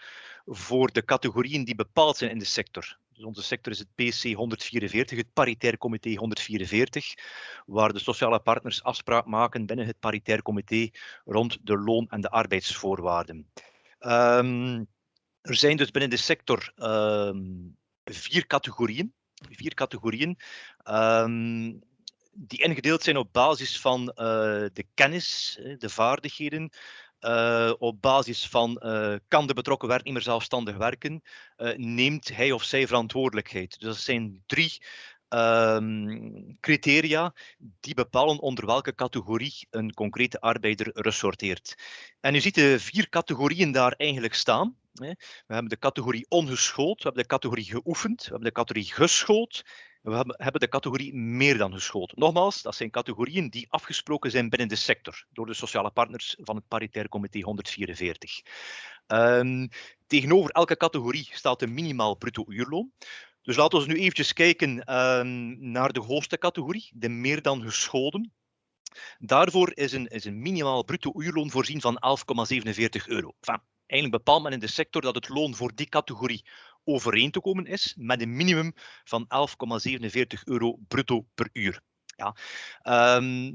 Speaker 5: voor de categorieën die bepaald zijn in de sector. Dus onze sector is het PC 144, het Paritair Comité 144, waar de sociale partners afspraak maken binnen het Paritair Comité rond de loon- en de arbeidsvoorwaarden. Er zijn dus binnen de sector 4 categorieën. Die ingedeeld zijn op basis van de kennis, de vaardigheden, op basis van kan de betrokken werknemer zelfstandig werken, neemt hij of zij verantwoordelijkheid. Dus dat zijn 3 criteria die bepalen onder welke categorie een concrete arbeider ressorteert. En u ziet de 4 categorieën daar eigenlijk staan. We hebben de categorie ongeschoold, we hebben de categorie geoefend, we hebben de categorie geschoold, we hebben de categorie meer dan geschoold. Nogmaals, dat zijn categorieën die afgesproken zijn binnen de sector door de sociale partners van het Paritair Comité 144. Tegenover elke categorie staat een minimaal bruto uurloon. Dus laten we nu eventjes kijken naar de hoogste categorie, de meer dan geschoolden. Daarvoor is een minimaal bruto uurloon voorzien van €11,47. Eigenlijk bepaalt men in de sector dat het loon voor die categorie overeen te komen is met een minimum van €11,47 bruto per uur. Ja.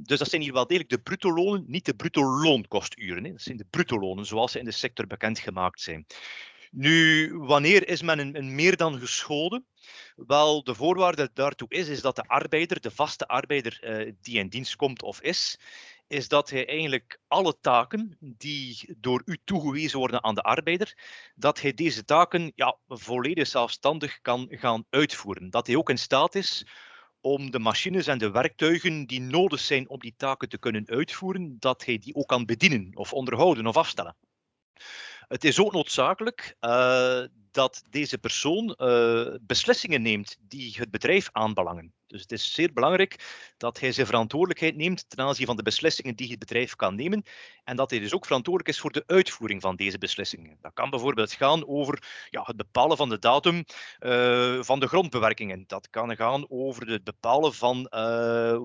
Speaker 5: Dus dat zijn hier wel degelijk de bruto lonen, niet de bruto loonkosturen. Dat zijn de bruto lonen zoals ze in de sector bekendgemaakt zijn. Nu, wanneer is men een meer dan geschoolden? Wel, de voorwaarde daartoe is dat de arbeider, de vaste arbeider die in dienst komt of is dat hij eigenlijk alle taken die door u toegewezen worden aan de arbeider, dat hij deze taken volledig zelfstandig kan gaan uitvoeren. Dat hij ook in staat is om de machines en de werktuigen die nodig zijn om die taken te kunnen uitvoeren, dat hij die ook kan bedienen of onderhouden of afstellen. Het is ook noodzakelijk dat deze persoon beslissingen neemt die het bedrijf aanbelangen. Dus het is zeer belangrijk dat hij zijn verantwoordelijkheid neemt ten aanzien van de beslissingen die het bedrijf kan nemen en dat hij dus ook verantwoordelijk is voor de uitvoering van deze beslissingen. Dat kan bijvoorbeeld gaan over het bepalen van de datum van de grondbewerkingen. Dat kan gaan over het bepalen van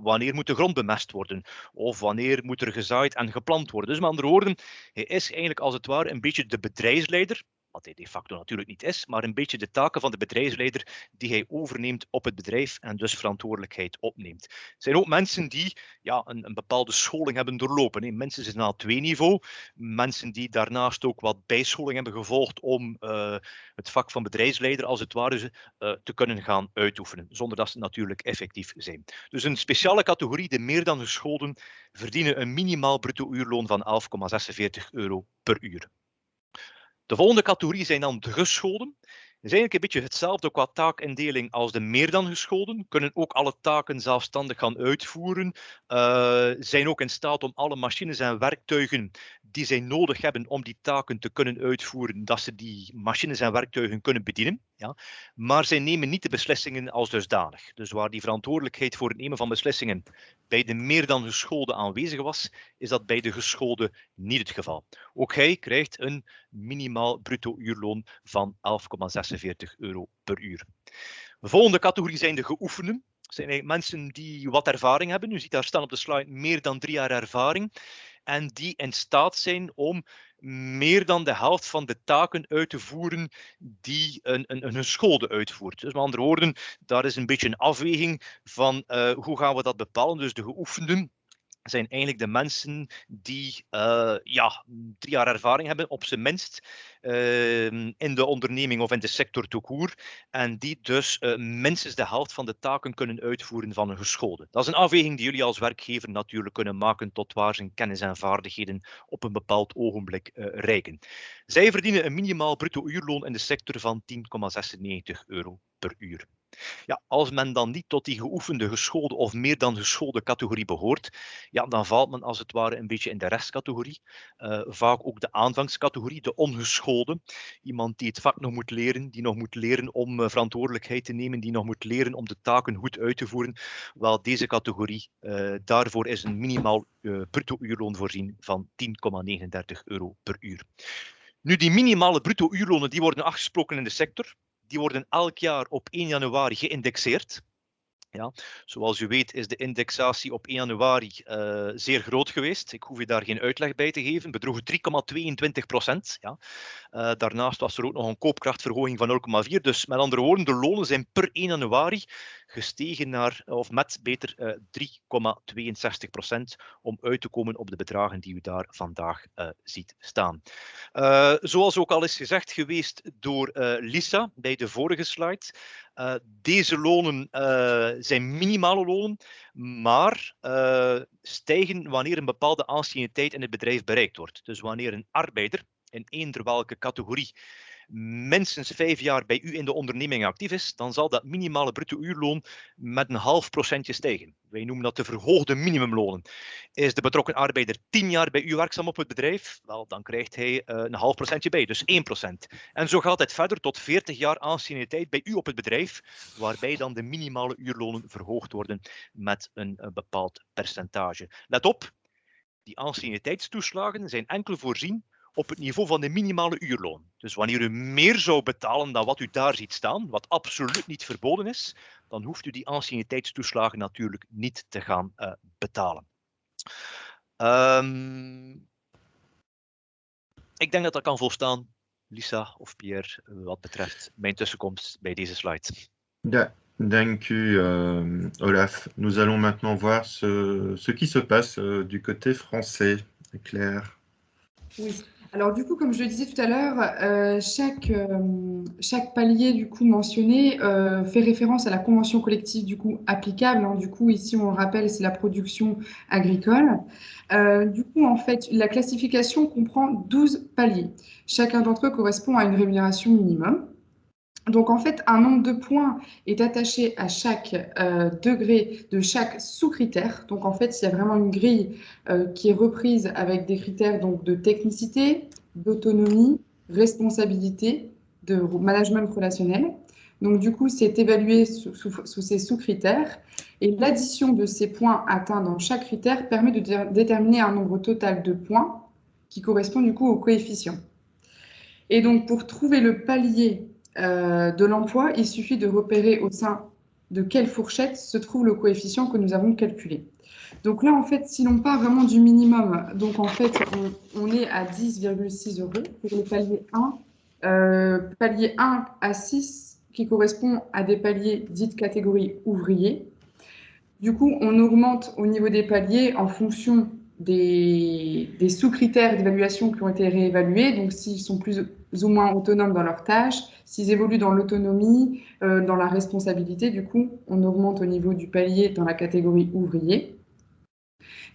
Speaker 5: wanneer moet de grond bemest worden of wanneer moet er gezaaid en geplant worden. Dus met andere woorden, hij is eigenlijk als het ware een beetje de bedrijfsleider, wat hij de facto natuurlijk niet is, maar een beetje de taken van de bedrijfsleider die hij overneemt op het bedrijf en dus verantwoordelijkheid opneemt. Er zijn ook mensen die een bepaalde scholing hebben doorlopen. Mensen zitten aan 2-niveau, mensen die daarnaast ook wat bijscholing hebben gevolgd om het vak van bedrijfsleider als het ware te kunnen gaan uitoefenen, zonder dat ze natuurlijk effectief zijn. Dus een speciale categorie, de meer dan geschoolden, verdienen een minimaal bruto uurloon van €11,46 per uur. De volgende categorie zijn dan de geschoolden. is eigenlijk een beetje hetzelfde qua taakindeling als de meer dan gescholden. Kunnen ook alle taken zelfstandig gaan uitvoeren. Zijn ook in staat om alle machines en werktuigen die zij nodig hebben om die taken te kunnen uitvoeren, dat ze die machines en werktuigen kunnen bedienen. Ja. Maar zij nemen niet de beslissingen als dusdanig. Dus waar die verantwoordelijkheid voor het nemen van beslissingen bij de meer dan geschoolde aanwezig was, is dat bij de geschoolde niet het geval. Ook hij krijgt een minimaal bruto uurloon van 11,46 euro per uur. De volgende categorie zijn de geoefenden. Dat zijn eigenlijk mensen die wat ervaring hebben. U ziet daar staan op de slide meer dan 3 jaar ervaring. En die in staat zijn om meer dan de helft van de taken uit te voeren die een geschoolde uitvoert. Dus met andere woorden, daar is een beetje een afweging van hoe gaan we dat bepalen. Dus de geoefenden zijn eigenlijk de mensen die 3 jaar ervaring hebben, op zijn minst, in de onderneming of in de sector tout court, en die dus minstens de helft van de taken kunnen uitvoeren van een geschoolde. Dat is een afweging die jullie als werkgever natuurlijk kunnen maken tot waar zijn kennis en vaardigheden op een bepaald ogenblik reiken. Zij verdienen een minimaal bruto uurloon in de sector van 10,96 euro per uur. Ja, als men dan niet tot die geoefende, geschoolde of meer dan geschoolde categorie behoort, ja, dan valt men als het ware een beetje in de restcategorie. Vaak ook de aanvangscategorie, de ongeschoolde. Iemand die het vak nog moet leren, die nog moet leren om verantwoordelijkheid te nemen, die nog moet leren om de taken goed uit te voeren. Wel, deze categorie, daarvoor is een minimaal bruto uurloon voorzien van 10,39 euro per uur. Nu, die minimale bruto uurlonen die worden afgesproken in de sector. Die worden elk jaar op 1 januari geïndexeerd. Ja, zoals u weet is de indexatie op 1 januari zeer groot geweest. Ik hoef u daar geen uitleg bij te geven. Bedroeg 3,22%. Ja. Daarnaast was er ook nog een koopkrachtverhoging van 0,4%. Dus met andere woorden, de lonen zijn per 1 januari gestegen naar, of met beter 3,62% om uit te komen op de bedragen die u daar vandaag ziet staan. Zoals ook al is gezegd geweest door Lisa bij de vorige slide. Deze lonen zijn minimale lonen, maar stijgen wanneer een bepaalde anciëniteit in het bedrijf bereikt wordt. Dus wanneer een arbeider in eender welke categorie minstens 5 jaar bij u in de onderneming actief is, dan zal dat minimale bruto uurloon met een half procentje stijgen. Wij noemen dat de verhoogde minimumlonen. Is de betrokken arbeider 10 jaar bij u werkzaam op het bedrijf, wel, dan krijgt hij een half procentje bij, dus 1%. En zo gaat het verder tot 40 jaar anciëniteit bij u op het bedrijf, waarbij dan de minimale uurlonen verhoogd worden met een bepaald percentage. Let op, die anciëniteitstoeslagen zijn enkel voorzien op het niveau van de minimale uurloon. Dus wanneer u meer zou betalen dan wat u daar ziet staan, wat absoluut niet verboden is, dan hoeft u die anciëniteitstoeslagen natuurlijk niet te gaan betalen. Ik denk dat dat kan volstaan, Lisa of Pierre, wat betreft mijn tussenkomst bij deze slide.
Speaker 2: Ja, dank u, Olaf. Nous allons maintenant voir ce qui se passe du côté français. Claire.
Speaker 6: Oui. Alors du coup, comme je le disais tout à l'heure, chaque palier du coup mentionné fait référence à la convention collective du coup applicable. Hein. Du coup, ici on le rappelle, c'est la production agricole. Du coup, en fait, la classification comprend 12 paliers. Chacun d'entre eux correspond à une rémunération minimum. Donc en fait, un nombre de points est attaché à chaque degré de chaque sous-critère. Donc en fait, il y a vraiment une grille qui est reprise avec des critères donc, de technicité, d'autonomie, responsabilité, de management relationnel. Donc du coup, c'est évalué sous ces sous-critères. Et l'addition de ces points atteints dans chaque critère permet de déterminer un nombre total de points qui correspond du coup au coefficient. Et donc pour trouver le palier de l'emploi, il suffit de repérer au sein de quelle fourchette se trouve le coefficient que nous avons calculé. Donc là, en fait, si l'on part vraiment du minimum, donc en fait, on est à 10,6 € pour le palier 1. Palier 1 à 6, qui correspond à des paliers dits de catégorie ouvrier. Du coup, on augmente au niveau des paliers en fonction des sous-critères d'évaluation qui ont été réévalués, donc s'ils sont plus ou moins autonomes dans leurs tâches, s'ils évoluent dans l'autonomie, dans la responsabilité, du coup, on augmente au niveau du palier dans la catégorie ouvrier.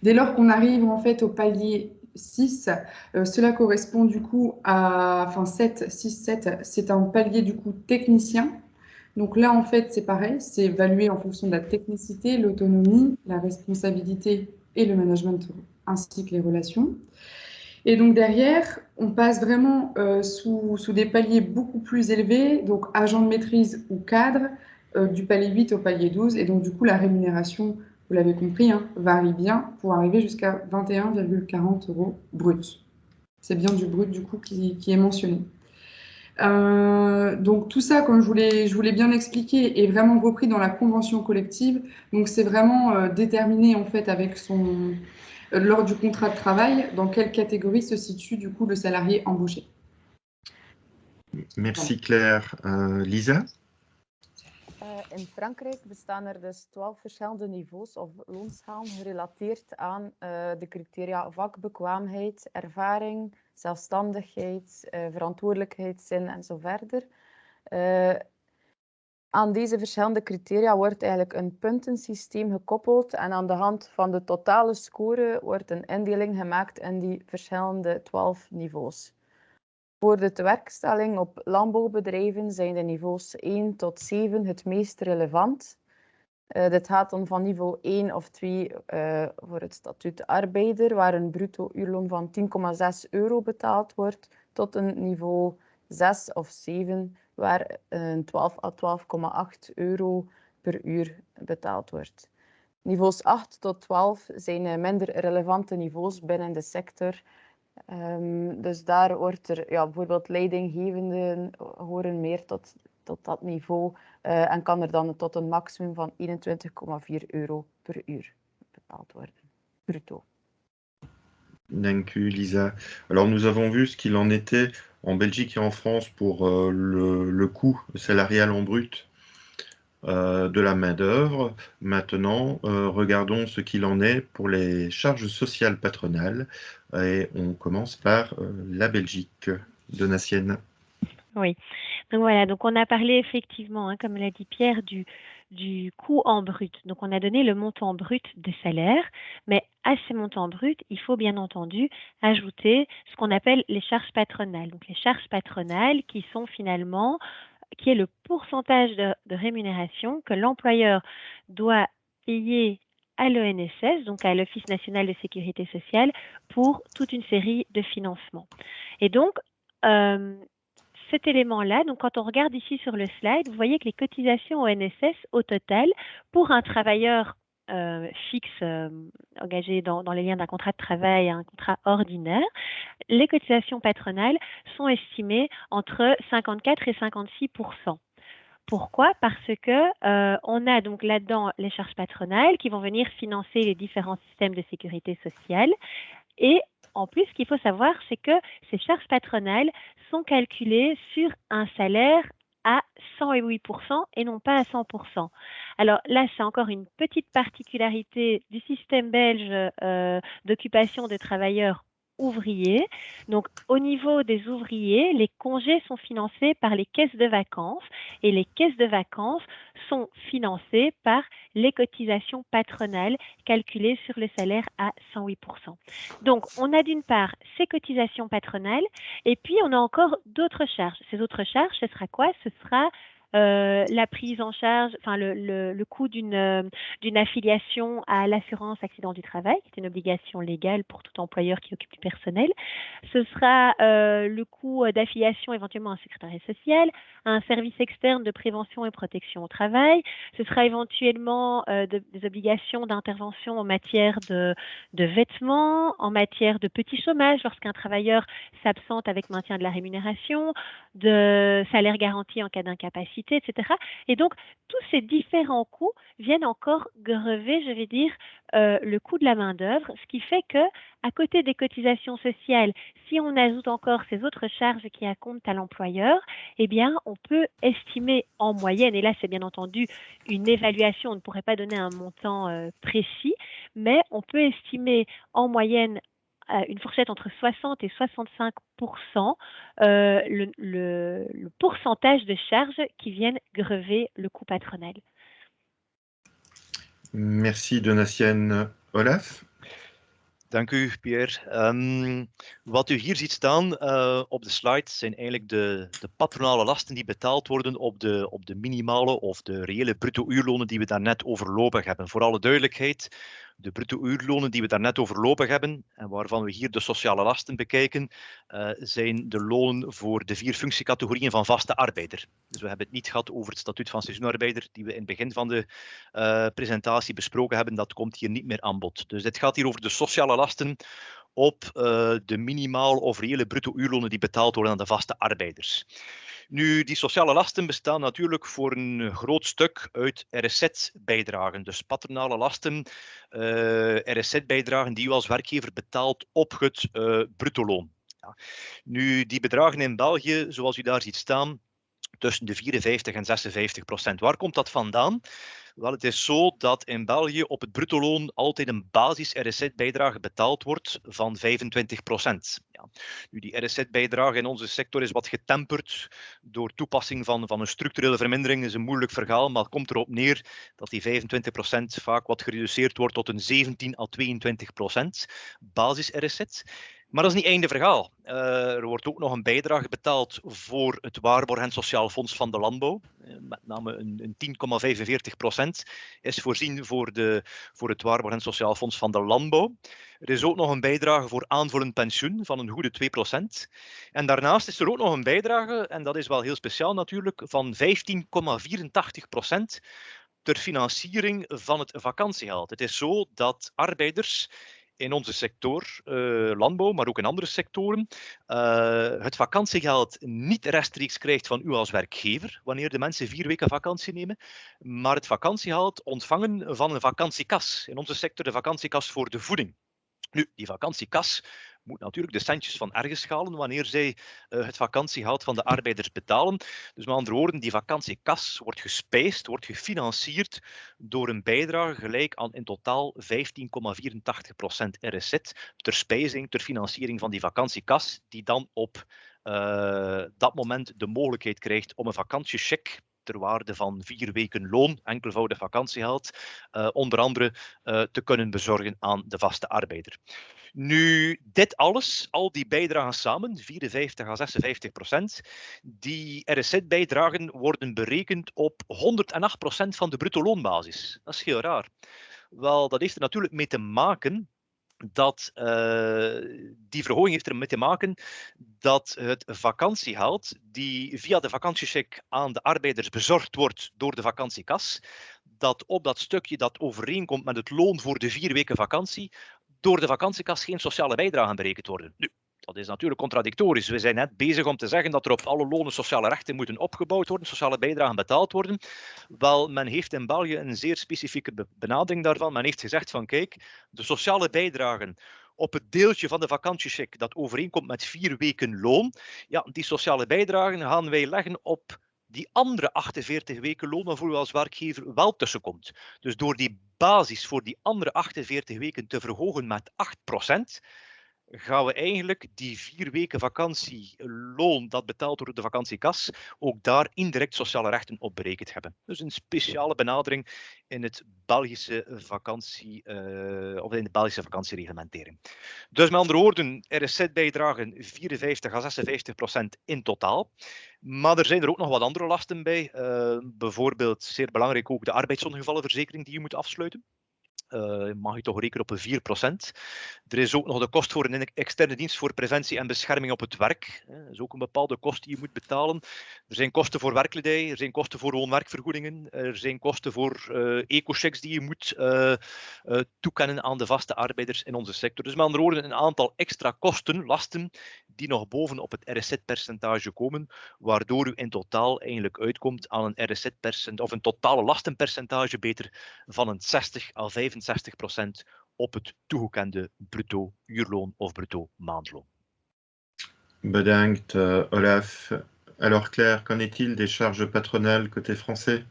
Speaker 6: Dès lors qu'on arrive en fait au palier 6. Cela correspond du coup à, enfin 7, 6, 7, c'est un palier du coup technicien. Donc là, en fait, c'est pareil, c'est évalué en fonction de la technicité, l'autonomie, la responsabilité et le management, ainsi que les relations. Et donc derrière, on passe vraiment sous des paliers beaucoup plus élevés, donc agent de maîtrise ou cadre, du palier 8 au palier 12. Et donc du coup, la rémunération, vous l'avez compris, hein, varie bien pour arriver jusqu'à 21,40 € brut. C'est bien du brut du coup qui est mentionné. Donc tout ça, comme je voulais bien expliquer, est vraiment repris dans la convention collective. Donc c'est vraiment déterminé en fait avec lors du contrat de travail dans quelle catégorie se situe du coup le salarié embauché.
Speaker 2: Merci Claire. Lisa?
Speaker 3: In Frankrijk bestaan er dus 12 verschillende niveaus of loonschalen gerelateerd aan de criteria vakbekwaamheid, ervaring, zelfstandigheid, verantwoordelijkheidszin en zo verder. Aan deze verschillende criteria wordt eigenlijk een puntensysteem gekoppeld en aan de hand van de totale score wordt een indeling gemaakt in die verschillende 12 niveaus. Voor de tewerkstelling op landbouwbedrijven zijn de niveaus 1 tot 7 het meest relevant. Dit gaat dan van niveau 1 of 2 voor het statuut arbeider, waar een bruto uurloon van 10,6 € betaald wordt, tot een niveau 6 of 7, waar 12 à 12,8 € per uur betaald wordt. Niveaus 8 tot 12 zijn minder relevante niveaus binnen de sector. Dus daar wordt er bijvoorbeeld leidinggevenden horen meer tot dat niveau en kan er dan tot een maximum van 21,4 € per uur betaald worden, bruto.
Speaker 2: Dank u, Lisa. Alors, nous avons vu ce qu'il en était en Belgique et en France pour le coût salarial en brut de la main-d'œuvre. Maintenant, regardons ce qu'il en est pour les charges sociales patronales. Et on commence par la Belgique. Donatienne.
Speaker 4: Oui, donc voilà, donc on a parlé effectivement, hein, comme l'a dit Pierre, du coût en brut. Donc on a donné le montant brut des salaires, mais à ces montants bruts, il faut bien entendu ajouter ce qu'on appelle les charges patronales. Donc les charges patronales qui est le pourcentage de rémunération que l'employeur doit payer à l'ONSS, donc à l'Office national de sécurité sociale, pour toute une série de financements. Et donc, cet élément-là, donc quand on regarde ici sur le slide, vous voyez que les cotisations ONSS au total, pour un travailleur fixe engagé dans les liens d'un contrat de travail à un contrat ordinaire, les cotisations patronales sont estimées entre 54 et 56%. Pourquoi? Parce que on a donc là-dedans les charges patronales qui vont venir financer les différents systèmes de sécurité sociale. Et en plus, ce qu'il faut savoir, c'est que ces charges patronales sont calculées sur un salaire à 108% et non pas à 100%. Alors là, c'est encore une petite particularité du système belge d'occupation de travailleurs ouvriers. Donc, au niveau des ouvriers, les congés sont financés par les caisses de vacances et les caisses de vacances sont financées par les cotisations patronales calculées sur le salaire à 108%. Donc, on a d'une part ces cotisations patronales et puis on a encore d'autres charges. Ces autres charges, ce sera quoi? Ce sera la prise en charge, enfin le coût d'une affiliation à l'assurance accident du travail, qui est une obligation légale pour tout employeur qui occupe du personnel. Ce sera le coût d'affiliation éventuellement à un secrétariat social, à un service externe de prévention et protection au travail. Ce sera éventuellement des obligations d'intervention en matière de vêtements, en matière de petit chômage lorsqu'un travailleur s'absente avec maintien de la rémunération, de salaire garanti en cas d'incapacité, etc. Et donc, tous ces différents coûts viennent encore grever, je vais dire, le coût de la main-d'œuvre, ce qui fait que, à côté des cotisations sociales, si on ajoute encore ces autres charges qui accomptent à l'employeur, eh bien, on peut estimer en moyenne, et là, c'est bien entendu une évaluation, on ne pourrait pas donner un montant précis, mais on peut estimer en moyenne une fourchette entre 60 et 65% le pourcentage de charges qui viennent grever le coût patronal.
Speaker 2: Merci Donatienne. Olaf?
Speaker 5: Dank u, Pierre. Wat u hier ziet staan op de slide zijn eigenlijk de patronale lasten die betaald worden op de minimale of de reële bruto-uurlonen die we daarnet overlopen hebben. Voor alle duidelijkheid, de bruto-uurlonen die we daarnet overlopen hebben en waarvan we hier de sociale lasten bekijken, zijn de lonen voor de 4 functiecategorieën van vaste arbeider. Dus we hebben het niet gehad over het statuut van seizoenarbeider die we in het begin van de presentatie besproken hebben. Dat komt hier niet meer aan bod. Dus dit gaat hier over de sociale lasten op de minimaal of reële bruto-uurlonen die betaald worden aan de vaste arbeiders. Nu, die sociale lasten bestaan natuurlijk voor een groot stuk uit RSZ-bijdragen, dus patronale lasten, RSZ-bijdragen die u als werkgever betaalt op het bruttoloon. Ja. Nu, die bedragen in België, zoals u daar ziet staan, tussen de 54 en 56%. Waar komt dat vandaan? Wel, het is zo dat in België op het bruttoloon altijd een basis-RSZ-bijdrage betaald wordt van 25%. Ja. Nu, die RSZ-bijdrage in onze sector is wat getemperd door toepassing van een structurele vermindering. Dat is een moeilijk verhaal, maar het komt erop neer dat die 25% vaak wat gereduceerd wordt tot een 17 à 22% basis-RSZ. Maar dat is niet het einde verhaal. Er wordt ook nog een bijdrage betaald voor het Waarborg en Sociaal Fonds van de Landbouw. Met name een 10,45% is voorzien voor het Waarborg en Sociaal Fonds van de Landbouw. Er is ook nog een bijdrage voor aanvullend pensioen van een goede 2%. En daarnaast is er ook nog een bijdrage, en dat is wel heel speciaal natuurlijk, van 15,84% ter financiering van het vakantiegeld. Het is zo dat arbeiders in onze sector, landbouw, maar ook in andere sectoren, het vakantiegeld niet rechtstreeks krijgt van u als werkgever, wanneer de mensen 4 weken vakantie nemen, maar het vakantiegeld ontvangen van een vakantiekas. In onze sector de vakantiekas voor de voeding. Nu, die vakantiekas moet natuurlijk de centjes van ergens halen wanneer zij het vakantiegeld van de arbeiders betalen. Dus met andere woorden, die vakantiekas wordt gespijsd, wordt gefinancierd door een bijdrage gelijk aan in totaal 15,84% RSZ ter spijzing, ter financiering van die vakantiekas, die dan op dat moment de mogelijkheid krijgt om een vakantiecheque ter waarde van 4 weken loon, enkelvoudig vakantiegeld, onder andere te kunnen bezorgen aan de vaste arbeider. Nu, dit alles, al die bijdragen samen, 54 à 56%, die RSZ-bijdragen worden berekend op 108% van de bruto loonbasis. Dat is heel raar. Wel, dat heeft er natuurlijk mee te maken dat die verhoging heeft ermee te maken dat het vakantiegeld, die via de vakantiecheque aan de arbeiders bezorgd wordt door de vakantiekas, dat op dat stukje dat overeenkomt met het loon voor de 4 weken vakantie, door de vakantiekas geen sociale bijdragen berekend worden. Nu, dat is natuurlijk contradictorisch. We zijn net bezig om te zeggen dat er op alle lonen sociale rechten moeten opgebouwd worden, sociale bijdragen betaald worden. Wel, men heeft in België een zeer specifieke benadering daarvan. Men heeft gezegd van kijk, de sociale bijdragen op het deeltje van de vakantiecheque dat overeenkomt met 4 weken loon, ja, die sociale bijdragen gaan wij leggen op die andere 48 weken loon waarvoor u als werkgever wel tussenkomt. Dus door die basis voor die andere 48 weken te verhogen met 8%, gaan we eigenlijk die 4 weken vakantieloon dat betaald wordt door de vakantiekas, ook daar indirect sociale rechten op berekend hebben. Dus een speciale benadering in het Belgische of in de Belgische vakantiereglementering. Dus met andere woorden, RSZ-bijdragen 54 à 56% in totaal. Maar er zijn er ook nog wat andere lasten bij. Bijvoorbeeld, zeer belangrijk ook de arbeidsongevallenverzekering die je moet afsluiten. Mag je toch rekenen op een 4%. Er is ook nog de kost voor een externe dienst voor preventie en bescherming op het werk. Dat is ook een bepaalde kost die je moet betalen. Er zijn kosten voor werkkledij, er zijn kosten voor woon-werkvergoedingen, er zijn kosten voor eco-checks die je moet toekennen aan de vaste arbeiders in onze sector. Dus met andere woorden, een aantal extra kosten, lasten, die nog bovenop het RSZ-percentage komen, waardoor u in totaal eigenlijk uitkomt aan een RSZ-percentage, of een totale lastenpercentage beter, van een 60 à 65% op het toegekende bruto uurloon of bruto maandloon.
Speaker 2: Bedankt, Olaf. Alors Claire, qu'en est-il des charges patronales côté français?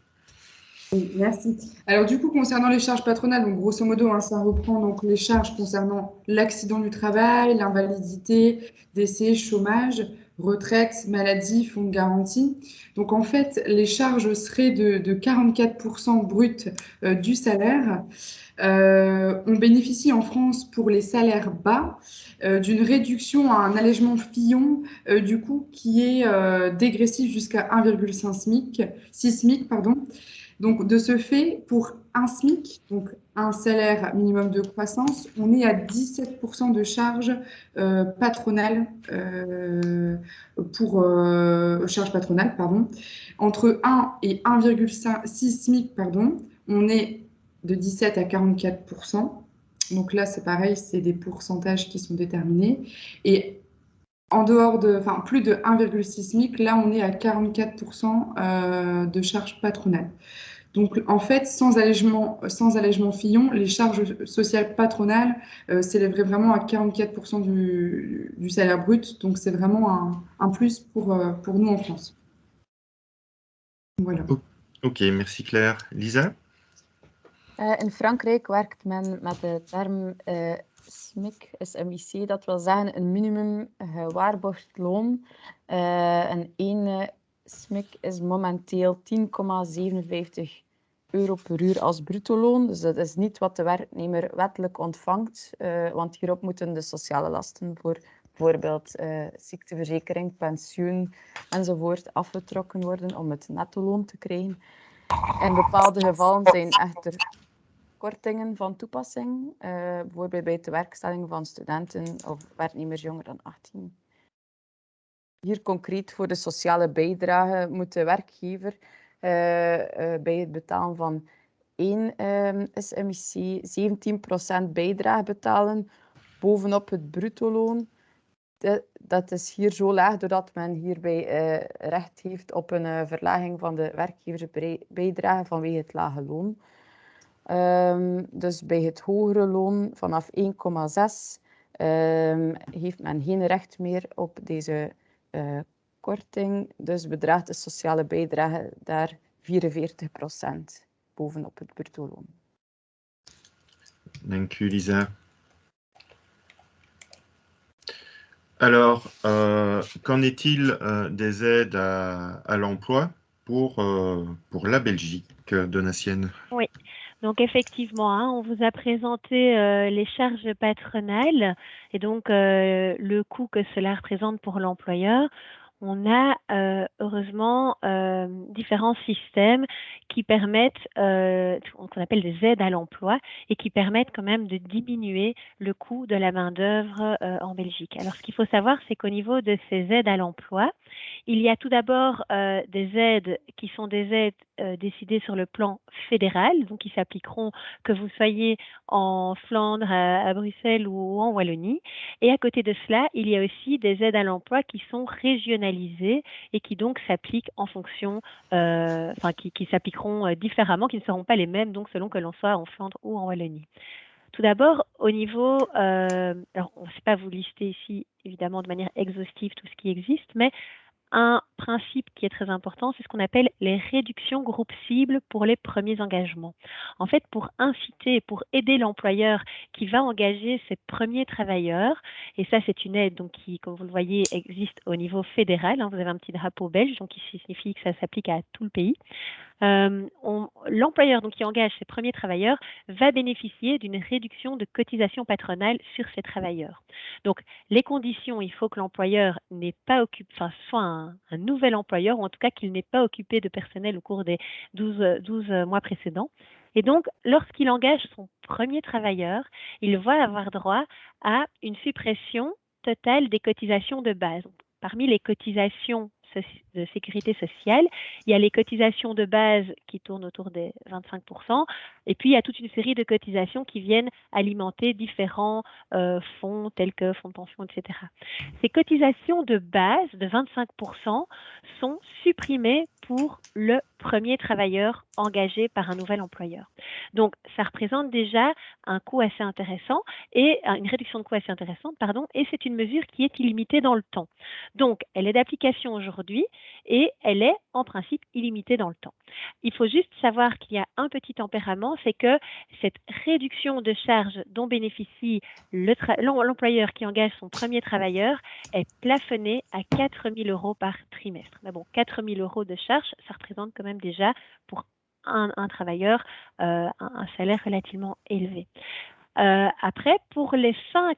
Speaker 6: Oui, merci. Alors du coup, concernant les charges patronales, donc grosso modo, hein, ça reprend donc les charges concernant l'accident du travail, l'invalidité, décès, chômage, retraite, maladie, fonds de garantie. Donc en fait, les charges seraient de 44% brut du salaire. On bénéficie en France pour les salaires bas d'une réduction à un allègement Fillon du coup qui est dégressif jusqu'à 1,5 SMIC, 6 SMIC, pardon. Donc de ce fait, pour un SMIC, donc un salaire minimum de croissance, on est à 17% de charges patronales charges patronales, pardon. Entre 1 et 1,6 SMIC, pardon, on est de 17 à 44%. Donc là, c'est pareil, c'est des pourcentages qui sont déterminés. Et en dehors de, enfin, plus de 1,6 SMIC, là, on est à 44% de charges patronales. Donc, en fait, sans allègement Fillon, les charges sociales patronales s'élèveraient vraiment à 44% du salaire brut. Donc, c'est vraiment un plus pour nous en France. Voilà.
Speaker 2: Ok, merci Claire. Lisa?
Speaker 3: In Frankrijk werkt men met de term SMIC, SMIC, dat wil zeggen een minimum gewaarborgd loon. En één SMIC is momenteel 10,57 euro per uur als bruttoloon. Dus dat is niet wat de werknemer wettelijk ontvangt, want hierop moeten de sociale lasten voor bijvoorbeeld ziekteverzekering, pensioen enzovoort afgetrokken worden om het nettoloon te krijgen. In bepaalde gevallen zijn echter kortingen van toepassing, bijvoorbeeld bij de werkstelling van studenten of werknemers jonger dan 18. Hier concreet voor de sociale bijdrage moet de werkgever bij het betalen van 1 SMIC 17% bijdrage betalen bovenop het bruttoloon. Dat is hier zo laag doordat men hierbij recht heeft op een verlaging van de werkgeversbijdrage vanwege het lage loon. Dus bij het hogere loon vanaf 1,6 heeft men geen recht meer op deze korting. Dus bedraagt de sociale bijdrage daar 44% bovenop het bruttoloon.
Speaker 2: Dank u, Lisa. Alors, qu'en est-il des aides à l'emploi pour la Belgique, Donatienne?
Speaker 4: Oui, donc effectivement, hein, on vous a présenté les charges patronales et donc le coût que cela représente pour l'employeur. On a heureusement différents systèmes qui permettent, qu'on appelle des aides à l'emploi, et qui permettent quand même de diminuer le coût de la main-d'œuvre en Belgique. Alors, ce qu'il faut savoir, c'est qu'au niveau de ces aides à l'emploi, il y a tout d'abord des aides qui sont des aides décidées sur le plan fédéral, donc qui s'appliqueront que vous soyez en Flandre, à Bruxelles ou en Wallonie. Et à côté de cela, il y a aussi des aides à l'emploi qui sont régionalisées et qui donc s'appliquent en fonction, qui s'appliqueront différemment, qui ne seront pas les mêmes donc selon que l'on soit en Flandre ou en Wallonie. Tout d'abord, au niveau, alors on ne sait pas vous lister ici évidemment de manière exhaustive tout ce qui existe, mais un principe qui est très important, c'est ce qu'on appelle les réductions groupes cibles pour les premiers engagements. En fait, pour inciter, pour aider l'employeur qui va engager ses premiers travailleurs, et ça c'est une aide donc qui, comme vous le voyez, existe au niveau fédéral, hein, vous avez un petit drapeau belge, donc qui signifie que ça s'applique à tout le pays. L'employeur donc qui engage ses premiers travailleurs va bénéficier d'une réduction de cotisation patronale sur ses travailleurs. Donc les conditions, il faut que l'employeur n'ait pas occupé, enfin soit un nouvel employeur, ou en tout cas qu'il n'ait pas occupé de personnel au cours des 12 mois précédents. Et donc, lorsqu'il engage son premier travailleur, il va avoir droit à une suppression totale des cotisations de base. Donc, parmi les cotisations de sécurité sociale, il y a les cotisations de base qui tournent autour des 25%, et puis il y a toute une série de cotisations qui viennent alimenter différents fonds tels que fonds de pension, etc. Ces cotisations de base de 25% sont supprimées pour le premier travailleur engagé par un nouvel employeur. Donc, ça représente déjà un coût assez intéressant et une réduction de coût assez intéressante, pardon, et c'est une mesure qui est illimitée dans le temps. Donc, elle est d'application aujourd'hui et elle est en principe illimitée dans le temps. Il faut juste savoir qu'il y a un petit tempérament, c'est que cette réduction de charges dont bénéficie l'employeur qui engage son premier travailleur est plafonnée à 4 000 € par trimestre. Mais bon, 4 000 € de charges, ça représente quand même déjà pour un travailleur un salaire relativement élevé. Après, pour les 5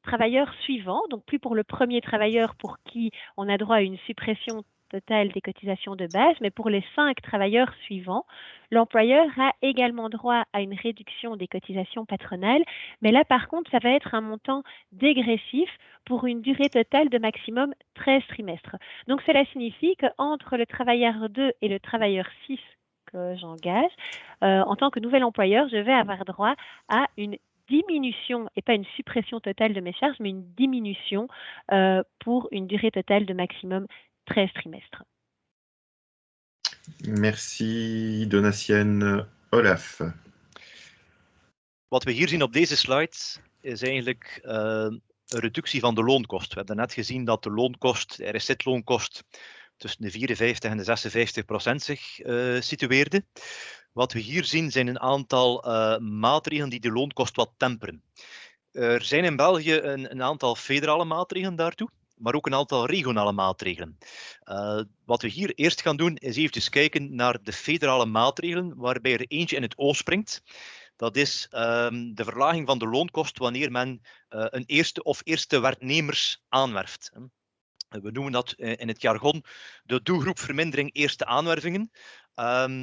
Speaker 4: travailleurs suivants, donc plus pour le premier travailleur pour qui on a droit à une suppression totale des cotisations de base, mais pour les 5 travailleurs suivants, l'employeur a également droit à une réduction des cotisations patronales, mais là par contre, ça va être un montant dégressif pour une durée totale de maximum 13 trimestres. Donc cela signifie qu'entre le travailleur 2 et le travailleur 6 que j'engage, en tant que nouvel employeur, je vais avoir droit à une diminution, et pas une suppression totale de mes charges, mais une diminution pour une durée totale de maximum 13 trimestres.
Speaker 2: Merci Donatienne. Olaf.
Speaker 5: Wat we hier zien op deze slide is eigenlijk een reductie van de loonkost. We hebben net gezien dat de loonkost, de RSZ-loonkost, tussen de 54 en de 56% zich situeerde. Wat we hier zien zijn een aantal maatregelen die de loonkost wat temperen. Er zijn in België een aantal federale maatregelen daartoe, maar ook een aantal regionale maatregelen. Wat we hier eerst gaan doen, is eventjes kijken naar de federale maatregelen, waarbij er eentje in het oog springt. Dat is de verlaging van de loonkost wanneer men een eerste of eerste werknemers aanwerft. We noemen dat in het jargon de doelgroepvermindering eerste aanwervingen.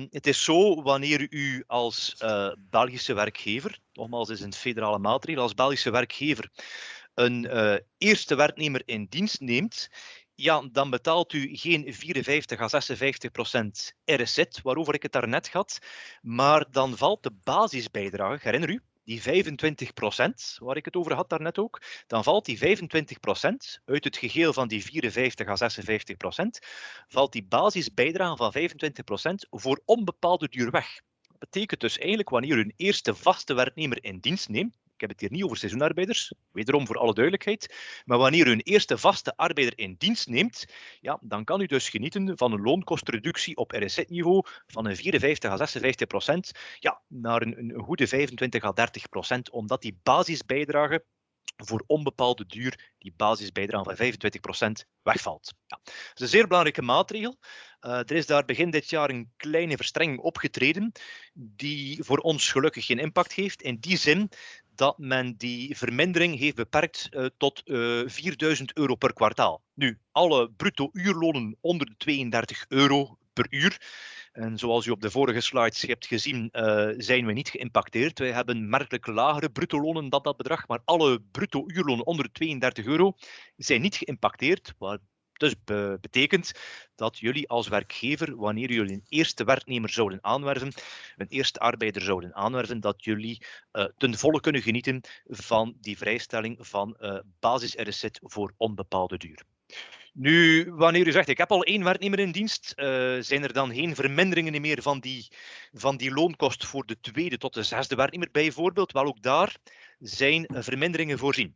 Speaker 5: Het is zo, wanneer u als Belgische werkgever, nogmaals is een federale maatregel, als Belgische werkgever een eerste werknemer in dienst neemt, ja, dan betaalt u geen 54 à 56% RSZ, waarover ik het daarnet had, maar dan valt de basisbijdrage, herinner u, die 25%, waar ik het over had daarnet ook, dan valt die 25% uit het geheel van die 54 à 56%, valt die basisbijdrage van 25% voor onbepaalde duur weg. Dat betekent dus eigenlijk wanneer u een eerste vaste werknemer in dienst neemt, ik heb het hier niet over seizoenarbeiders, wederom voor alle duidelijkheid, maar wanneer u een eerste vaste arbeider in dienst neemt, ja, dan kan u dus genieten van een loonkostreductie op RSZ-niveau van een 54 à 56%, ja, naar een goede 25 à 30%, omdat die basisbijdrage voor onbepaalde duur, die basisbijdrage van 25% wegvalt. Ja. Dat is een zeer belangrijke maatregel. Er is daar begin dit jaar een kleine verstrenging opgetreden, die voor ons gelukkig geen impact heeft, in die zin dat men die vermindering heeft beperkt tot €4.000 per kwartaal. Nu, alle bruto uurlonen onder de €32 per uur. En zoals u op de vorige slides hebt gezien, zijn we niet geïmpacteerd. Wij hebben merkelijk lagere bruto lonen dan dat bedrag, maar alle bruto uurlonen onder de €32 zijn niet geïmpacteerd. Wat dus betekent dat jullie als werkgever, wanneer jullie een eerste werknemer zouden aanwerven, een eerste arbeider zouden aanwerven, dat jullie ten volle kunnen genieten van die vrijstelling van basis-RSZ voor onbepaalde duur. Nu, wanneer u zegt, ik heb al 1 werknemer in dienst, zijn er dan geen verminderingen meer van die loonkost voor de 2e tot de 6e werknemer bijvoorbeeld? Wel, ook daar zijn verminderingen voorzien.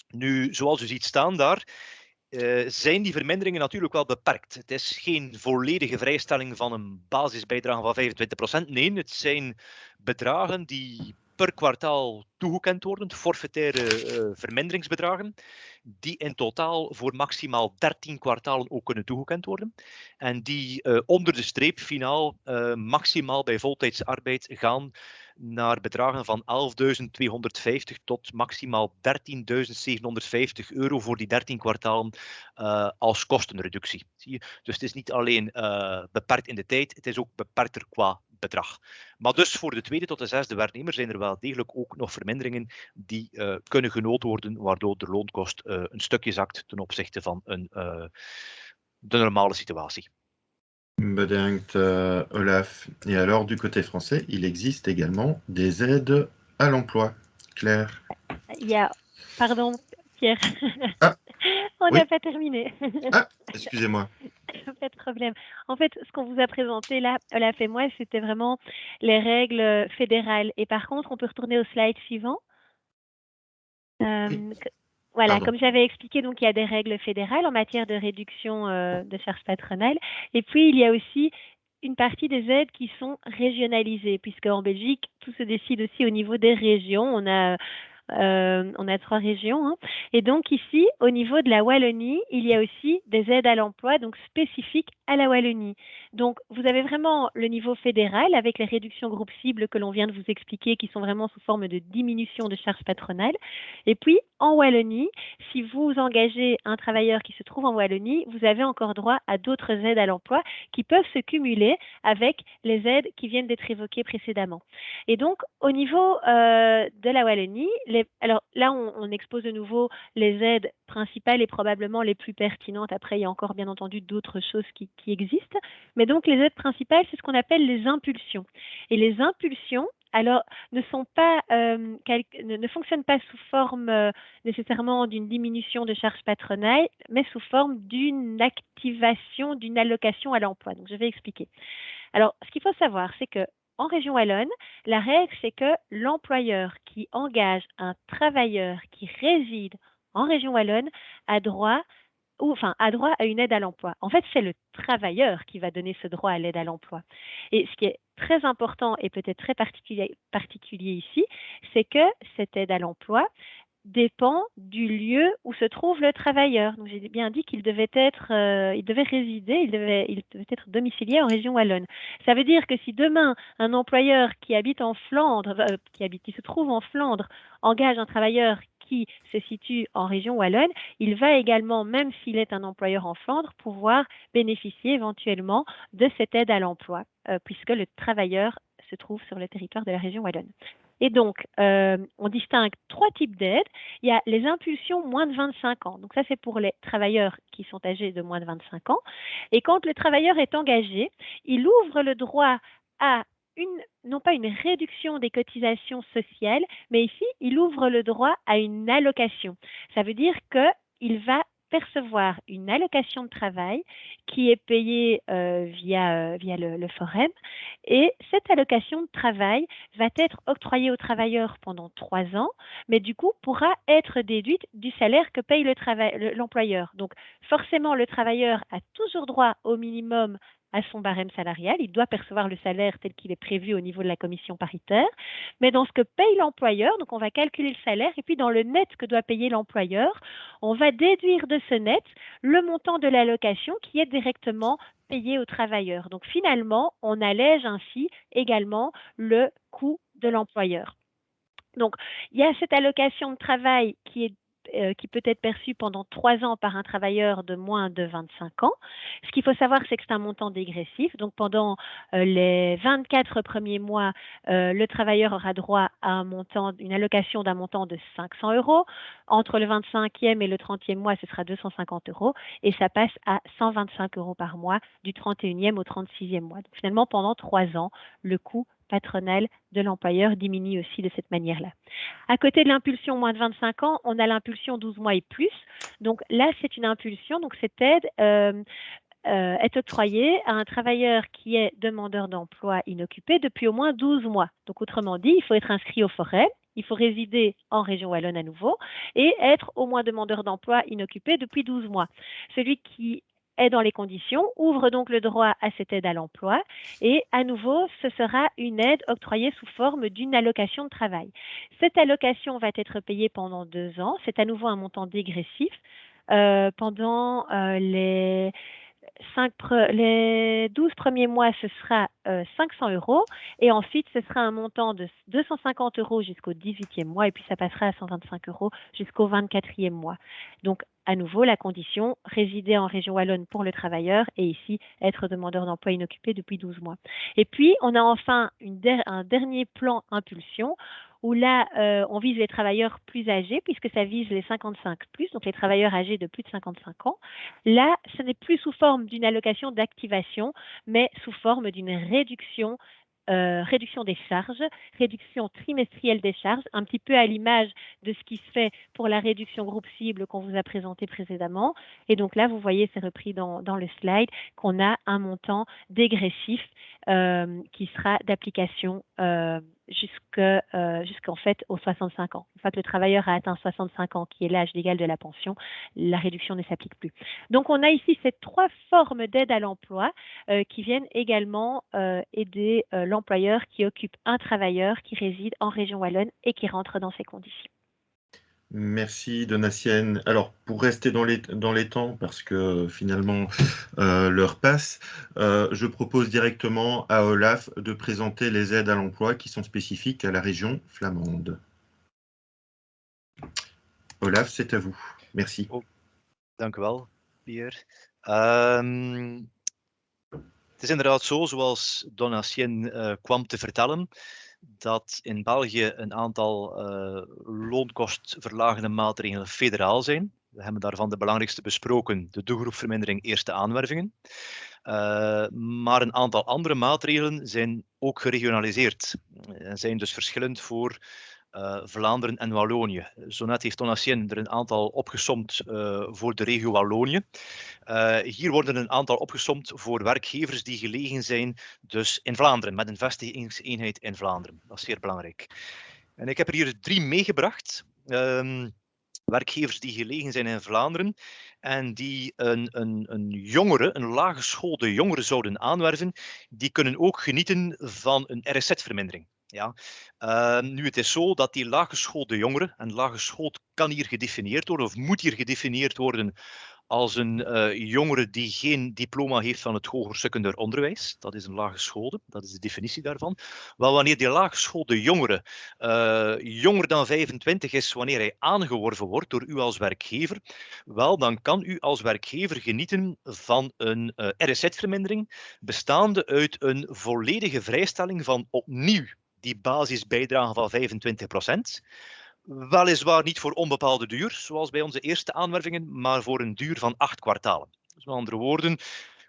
Speaker 5: Nu, zoals u ziet staan daar, zijn die verminderingen natuurlijk wel beperkt. Het is geen volledige vrijstelling van een basisbijdrage van 25%. Nee, het zijn bedragen die per kwartaal toegekend worden, forfaitaire verminderingsbedragen, die in totaal voor maximaal 13 kwartalen ook kunnen toegekend worden. En die onder de streep finaal maximaal bij voltijdse arbeid gaan naar bedragen van €11.250 tot maximaal €13.750 voor die 13 kwartalen als kostenreductie. Zie je? Dus het is niet alleen beperkt in de tijd, het is ook beperkter qua bedrag. Maar dus voor de 2e tot de 6e werknemer zijn er wel degelijk ook nog verminderingen die kunnen genoten worden, waardoor de loonkost een stukje zakt ten opzichte van de normale situatie.
Speaker 2: Bedankt Olaf. Et alors du côté français, il existe également des aides à l'emploi. Claire.
Speaker 4: Ja, pardon Pierre.
Speaker 2: Ah,
Speaker 4: On
Speaker 2: oui.
Speaker 4: n'a pas terminé.
Speaker 2: Ah, excusez-moi.
Speaker 4: Pas de problème. En fait, ce qu'on vous a présenté là, Olaf et moi, c'était vraiment les règles fédérales. Et par contre, on peut retourner au slide suivant. Voilà,
Speaker 2: Pardon.
Speaker 4: comme j'avais expliqué, donc il y a des règles fédérales en matière de réduction de charges patronales. Et puis, il y a aussi une partie des aides qui sont régionalisées, puisque en Belgique, tout se décide aussi au niveau des régions. On a 3 régions. Hein. Et donc ici, au niveau de la Wallonie, il y a aussi des aides à l'emploi, donc spécifiques à la Wallonie. Donc, vous avez vraiment le niveau fédéral avec les réductions groupe cible que l'on vient de vous expliquer, qui sont vraiment sous forme de diminution de charges patronales. Et puis, en Wallonie, si vous engagez un travailleur qui se trouve en Wallonie, vous avez encore droit à d'autres aides à l'emploi qui peuvent se cumuler avec les aides qui viennent d'être évoquées précédemment. Et donc, au niveau de la Wallonie, alors là, on expose de nouveau les aides principales et probablement les plus pertinentes. Après, il y a encore bien entendu d'autres choses qui existent. Mais donc, les aides principales, c'est ce qu'on appelle les impulsions. Et les impulsions, alors, ne fonctionnent pas sous forme nécessairement d'une diminution de charges patronales, mais sous forme d'une activation, d'une allocation à l'emploi. Donc, je vais expliquer. Alors, ce qu'il faut savoir, c'est que en région wallonne, la règle, c'est que l'employeur qui engage un travailleur qui réside en région wallonne a droit à une aide à l'emploi. En fait, c'est le travailleur qui va donner ce droit à l'aide à l'emploi. Et ce qui est très important et peut-être très particulier ici, c'est que cette aide à l'emploi dépend du lieu où se trouve le travailleur. Donc, j'ai bien dit qu'il devait résider, il devait être domicilié en région wallonne. Ça veut dire que si demain, un employeur qui habite en Flandre, qui se trouve en Flandre, engage un travailleur qui se situe en région wallonne, il va également, même s'il est un employeur en Flandre, pouvoir bénéficier éventuellement de cette aide à l'emploi, puisque le travailleur se trouve sur le territoire de la région wallonne. Et donc, on distingue 3 types d'aides. Il y a les impulsions moins de 25 ans. Donc ça, c'est pour les travailleurs qui sont âgés de moins de 25 ans. Et quand le travailleur est engagé, il ouvre le droit à non pas une réduction des cotisations sociales, mais ici, il ouvre le droit à une allocation. Ça veut dire qu'il va percevoir une allocation de travail qui est payée via le Forum. Et cette allocation de travail va être octroyée au travailleur pendant 3 ans, mais du coup pourra être déduite du salaire que paye l'employeur. Donc forcément, le travailleur a toujours droit au minimum à son barème salarial. Il doit percevoir le salaire tel qu'il est prévu au niveau de la commission paritaire. Mais dans ce que paye l'employeur, donc on va calculer le salaire, et puis dans le net que doit payer l'employeur, on va déduire de ce net le montant de l'allocation qui est directement payé au travailleur. Donc finalement, on allège ainsi également le coût de l'employeur. Donc, il y a cette allocation de travail qui peut être perçue pendant 3 ans par un travailleur de moins de 25 ans. Ce qu'il faut savoir, c'est que c'est un montant dégressif. Donc, pendant les 24 premiers mois, le travailleur aura droit à une allocation d'un montant de 500 €. Entre le 25e et le 30e mois, ce sera 250 €. Et ça passe à 125 € par mois du 31e au 36e mois. Donc, finalement, pendant 3 ans, le coût patronal de l'employeur diminue aussi de cette manière-là. À côté de l'impulsion moins de 25 ans, on a l'impulsion 12 mois et plus. Donc là, c'est une impulsion. Donc cette aide est octroyée à un travailleur qui est demandeur d'emploi inoccupé depuis au moins 12 mois. Donc autrement dit, il faut être inscrit au Forum, il faut résider en région wallonne à nouveau et être au moins demandeur d'emploi inoccupé depuis 12 mois. Celui qui est dans les conditions, ouvre donc le droit à cette aide à l'emploi et à nouveau, ce sera une aide octroyée sous forme d'une allocation de travail. Cette allocation va être payée pendant 2 ans. C'est à nouveau un montant dégressif. Pendant les 12 premiers mois, ce sera 500 € et ensuite, ce sera un montant de 250 € jusqu'au 18e mois et puis ça passera à 125 € jusqu'au 24e mois. Donc, à nouveau, la condition, résider en région wallonne pour le travailleur et ici, être demandeur d'emploi inoccupé depuis 12 mois. Et puis, on a enfin un dernier plan impulsion où là, on vise les travailleurs plus âgés puisque ça vise les 55+, donc les travailleurs âgés de plus de 55 ans. Là, ce n'est plus sous forme d'une allocation d'activation, mais sous forme d'une réduction des charges, réduction trimestrielle des charges, un petit peu à l'image de ce qui se fait pour la réduction groupe cible qu'on vous a présenté précédemment. Et donc là, vous voyez, c'est repris dans le slide, qu'on a un montant dégressif qui sera d'application jusqu'en fait aux 65 ans. Une fois que le travailleur a atteint 65 ans, qui est l'âge légal de la pension, la réduction ne s'applique plus. Donc, on a ici ces 3 formes d'aide à l'emploi qui viennent également aider l'employeur qui occupe un travailleur qui réside en région wallonne et qui rentre dans ces conditions.
Speaker 2: Merci Donatienne. Alors, pour rester dans les temps, parce que finalement l'heure passe, je propose directement à Olaf de présenter les aides à l'emploi qui sont spécifiques à la région flamande. Olaf, c'est à vous. Merci.
Speaker 5: Dank u wel, Pierre. Het is inderdaad zo, zoals Donatien kwam te vertellen, dat in België een aantal loonkostverlagende maatregelen federaal zijn. We hebben daarvan de belangrijkste besproken, de doelgroepvermindering eerste aanwervingen. Maar een aantal andere maatregelen zijn ook geregionaliseerd en zijn dus verschillend voor Vlaanderen en Wallonië. Zo net heeft Donatien er een aantal opgesomd voor de regio Wallonië. Hier worden een aantal opgesomd voor werkgevers die gelegen zijn dus in Vlaanderen, met een vestigingseenheid in Vlaanderen. Dat is zeer belangrijk. En ik heb er hier 3 meegebracht. Werkgevers die gelegen zijn in Vlaanderen en die een jongere, een laaggeschoolde jongere zouden aanwerven, die kunnen ook genieten van een RSZ-vermindering. Ja. Nu, het is zo dat die laaggeschoolde jongere, en laaggeschoold kan hier gedefinieerd worden of moet hier gedefinieerd worden als een jongere die geen diploma heeft van het hoger secundair onderwijs. Dat is een laaggeschoolde, dat is de definitie daarvan. Wel, wanneer die laaggeschoolde jongere jonger dan 25 is, wanneer hij aangeworven wordt door u als werkgever, wel, dan kan u als werkgever genieten van een RSZ-vermindering, bestaande uit een volledige vrijstelling van opnieuw die basisbijdrage van 25%. Weliswaar niet voor onbepaalde duur, zoals bij onze eerste aanwervingen, maar voor een duur van 8 kwartalen. Dus met andere woorden,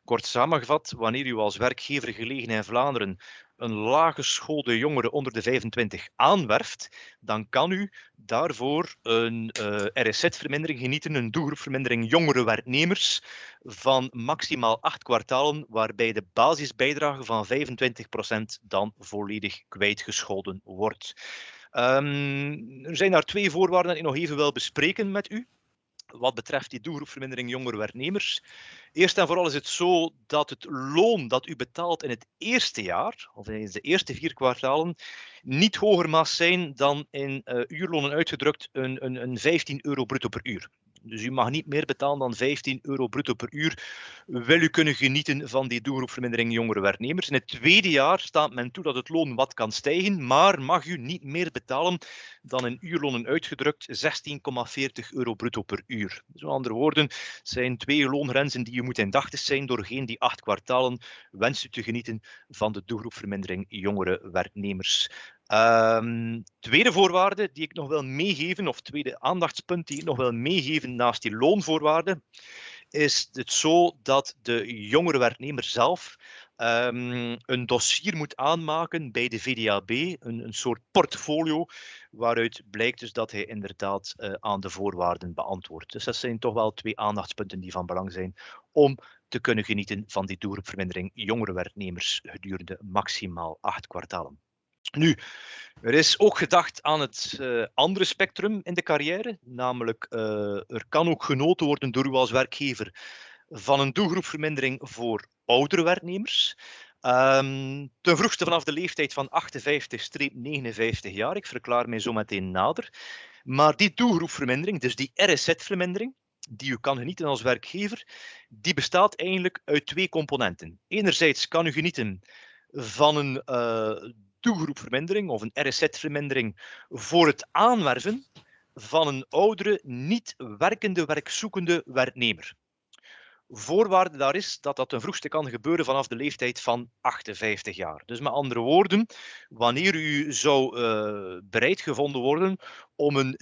Speaker 5: kort samengevat, wanneer u als werkgever gelegen in Vlaanderen een laaggeschoolde jongere onder de 25 aanwerft, dan kan u daarvoor een RSZ-vermindering genieten, een doelgroepvermindering jongere werknemers van maximaal 8 kwartalen, waarbij de basisbijdrage van 25% dan volledig kwijtgescholden wordt. Er zijn daar 2 voorwaarden die ik nog even wil bespreken met u. Wat betreft die doelgroepvermindering jongere werknemers. Eerst en vooral is het zo dat het loon dat u betaalt in het eerste jaar, of in de eerste 4 kwartalen, niet hoger mag zijn dan in uurlonen uitgedrukt een 15 euro bruto per uur. Dus u mag niet meer betalen dan 15 euro bruto per uur. Wil u kunnen genieten van die doelgroepvermindering jongere werknemers. In het tweede jaar staat men toe dat het loon wat kan stijgen, maar mag u niet meer betalen dan in uurlonen uitgedrukt 16,40 euro bruto per uur. Dus met andere woorden, zijn 2 loongrenzen die u moet indachtig zijn doorheen die 8 kwartalen wenst u te genieten van de doelgroepvermindering jongere werknemers. Tweede voorwaarde die ik nog wil meegeven, of tweede aandachtspunt die ik nog wil meegeven naast die loonvoorwaarden, is het zo dat de jongere werknemer zelf een dossier moet aanmaken bij de VDAB, een soort portfolio, waaruit blijkt dus dat hij inderdaad aan de voorwaarden beantwoordt. Dus dat zijn toch wel 2 aandachtspunten die van belang zijn om te kunnen genieten van die doelgroepvermindering jongere werknemers gedurende maximaal 8 kwartalen. Nu, er is ook gedacht aan het andere spectrum in de carrière, namelijk er kan ook genoten worden door u als werkgever van een doelgroepvermindering voor oudere werknemers. Ten vroegste vanaf de leeftijd van 58-59 jaar, ik verklaar mij zo meteen nader. Maar die doelgroepvermindering, dus die RSZ-vermindering, die u kan genieten als werkgever, die bestaat eigenlijk uit 2 componenten. Enerzijds kan u genieten van een doelgroepvermindering of een RSZ-vermindering voor het aanwerven van een oudere, niet werkende, werkzoekende werknemer. Voorwaarde daar is dat dat ten vroegste kan gebeuren vanaf de leeftijd van 58 jaar. Dus met andere woorden, wanneer u zou bereid gevonden worden om een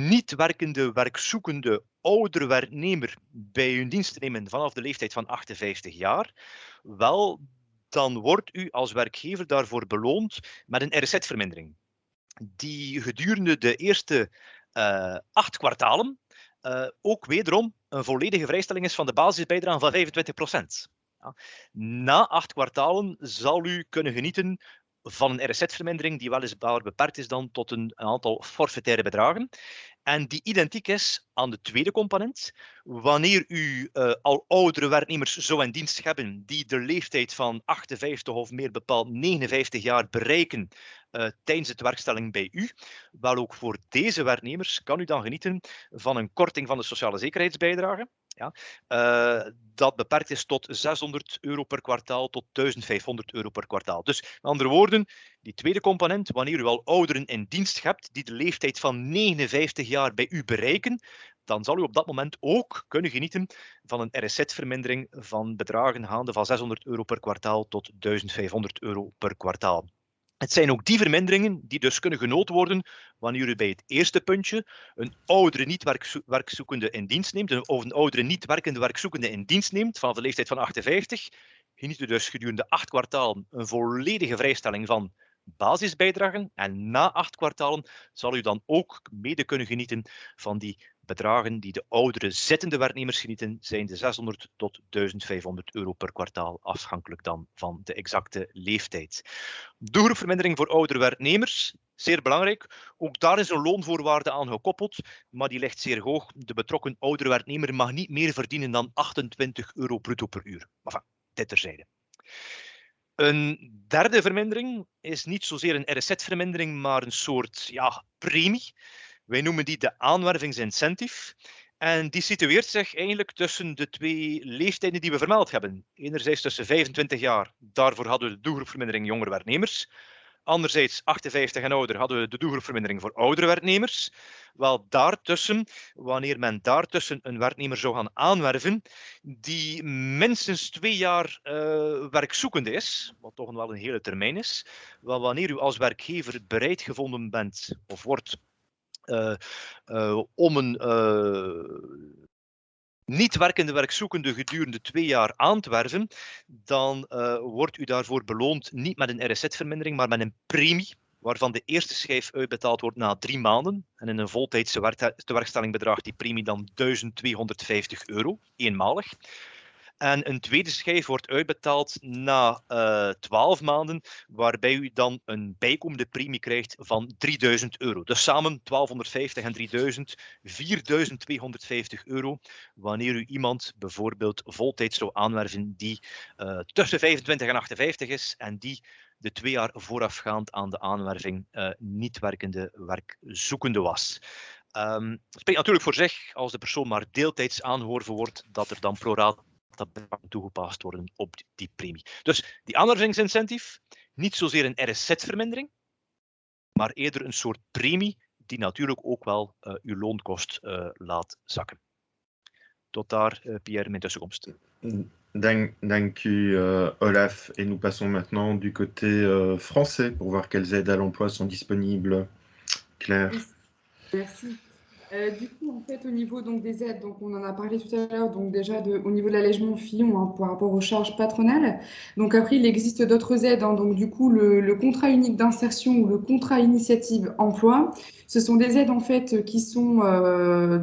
Speaker 5: niet werkende, werkzoekende oudere werknemer bij uw dienst te nemen vanaf de leeftijd van 58 jaar, wel, dan wordt u als werkgever daarvoor beloond met een RSZ-vermindering, die gedurende de eerste 8 kwartalen ook wederom een volledige vrijstelling is van de basisbijdrage van 25%. Ja. Na 8 kwartalen zal u kunnen genieten van een RSZ-vermindering die weliswaar beperkt is dan tot een aantal forfaitaire bedragen en die identiek is aan de tweede component. Wanneer u al oudere werknemers zou in dienst hebben die de leeftijd van 58 of meer bepaald 59 jaar bereiken tijdens de werkstelling bij u. Wel, ook voor deze werknemers kan u dan genieten van een korting van de sociale zekerheidsbijdrage. Ja, dat beperkt is tot €600 per kwartaal tot €1500 per kwartaal. Dus met andere woorden, die tweede component, wanneer u al ouderen in dienst hebt die de leeftijd van 59 jaar bij u bereiken, dan zal u op dat moment ook kunnen genieten van een RSZ-vermindering van bedragen gaande van €600 per kwartaal tot €1500 per kwartaal. Het zijn ook die verminderingen die dus kunnen genoten worden wanneer u bij het eerste puntje een oudere niet-werkzoekende in dienst neemt, of een oudere niet-werkende werkzoekende in dienst neemt vanaf de leeftijd van 58, geniet u dus gedurende 8 kwartalen een volledige vrijstelling van basisbijdragen en na 8 kwartalen zal u dan ook mede kunnen genieten van die bedragen die de oudere zittende werknemers genieten, zijn de €600 tot €1500 per kwartaal, afhankelijk dan van de exacte leeftijd. Doelgroepvermindering voor oudere werknemers, zeer belangrijk. Ook daar is een loonvoorwaarde aan gekoppeld, maar die ligt zeer hoog. De betrokken oudere werknemer mag niet meer verdienen dan €28 bruto per uur. Enfin, dit terzijde. Een derde vermindering is niet zozeer een RSZ-vermindering, maar een soort premie. Wij noemen die de aanwervingsincentive. En die situeert zich eigenlijk tussen de twee leeftijden die we vermeld hebben. Enerzijds tussen 25 jaar, daarvoor hadden we de doelgroepvermindering jongere werknemers. Anderzijds 58 en ouder hadden we de doelgroepvermindering voor oudere werknemers. Wel daartussen, wanneer men daartussen een werknemer zou gaan aanwerven die minstens 2 jaar werkzoekende is, wat toch wel een hele termijn is, wel wanneer u als werkgever bereid gevonden bent of wordt om een niet werkende werkzoekende gedurende 2 jaar aan te werven, dan wordt u daarvoor beloond niet met een RSZ-vermindering, maar met een premie, waarvan de eerste schijf uitbetaald wordt na 3 maanden. En in een voltijdse tewerkstelling bedraagt die premie dan €1250, eenmalig. En een tweede schijf wordt uitbetaald na 12 maanden, waarbij u dan een bijkomende premie krijgt van €3000. Dus samen 1250 en 3000, €4250, wanneer u iemand bijvoorbeeld voltijds zou aanwerven die tussen 25 en 58 is en die de 2 jaar voorafgaand aan de aanwerving niet werkende werkzoekende was. Het spreekt natuurlijk voor zich, als de persoon maar deeltijds aangeworven wordt, dat er dan pro rata toegepast worden op die premie. Dus die aanwervingsincentive, niet zozeer een RSZ-vermindering, maar eerder een soort premie die natuurlijk ook wel uw loonkost laat zakken. Tot daar, Pierre, mijn tussenkomst.
Speaker 2: Dank u, Olaf. Et nous passons maintenant du côté français pour voir quelles aides à l'emploi sont disponibles. Claire.
Speaker 6: Merci. Du coup, en fait, au niveau donc, des aides, donc, on en a parlé tout à l'heure, donc déjà au niveau de l'allègement Fillon par rapport aux charges patronales. Donc après, il existe d'autres aides, donc du coup, le contrat unique d'insertion ou le contrat initiative emploi, ce sont des aides en fait qui sont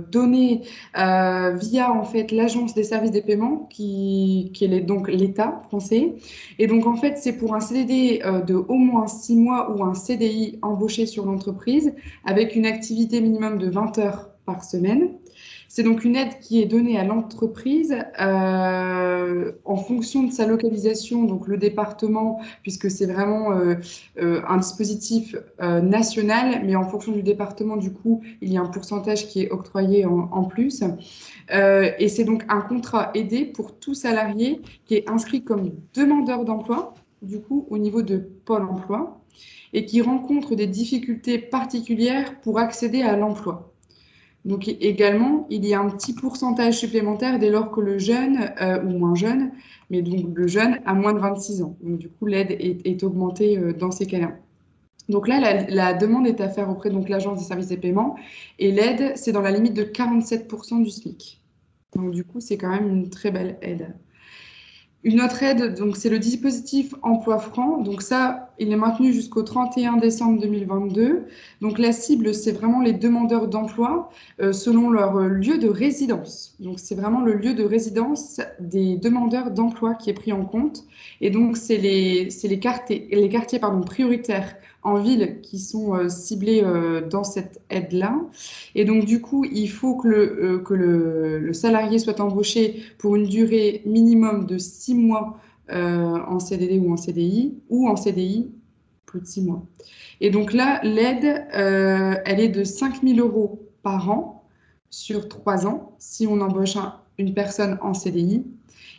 Speaker 6: données via en fait l'Agence des services des paiements, qui est donc l'État français. Et donc en fait, c'est pour un CDD de au moins 6 mois ou un CDI embauché sur l'entreprise avec une activité minimum de 20 heures par semaine. C'est donc une aide qui est donnée à l'entreprise en fonction de sa localisation, donc le département, puisque c'est vraiment un dispositif national, mais en fonction du département, du coup, il y a un pourcentage qui est octroyé en plus. Et c'est donc un contrat aidé pour tout salarié qui est inscrit comme demandeur d'emploi, du coup, au niveau de Pôle emploi, et qui rencontre des difficultés particulières pour accéder à l'emploi. Donc également, il y a un petit pourcentage supplémentaire dès lors que le jeune, ou moins jeune, mais donc le jeune a moins de 26 ans. Donc du coup, l'aide est augmentée dans ces cas-là. Donc là, la demande est à faire auprès de l'Agence des services des paiements et l'aide, c'est dans la limite de 47% du SMIC. Donc du coup, c'est quand même une très belle aide. Une autre aide, donc c'est le dispositif Emploi Franc. Donc ça, il est maintenu jusqu'au 31 décembre 2022. Donc la cible, c'est vraiment les demandeurs d'emploi selon leur lieu de résidence. Donc c'est vraiment le lieu de résidence des demandeurs d'emploi qui est pris en compte. Et donc c'est les quartiers prioritaires en ville qui sont ciblés dans cette aide-là. Et donc, du coup, il faut que le salarié soit embauché pour une durée minimum de 6 mois en CDD ou en CDI plus de 6 mois. Et donc là, l'aide, elle est de 5 000 € par an sur 3 ans si on embauche une personne en CDI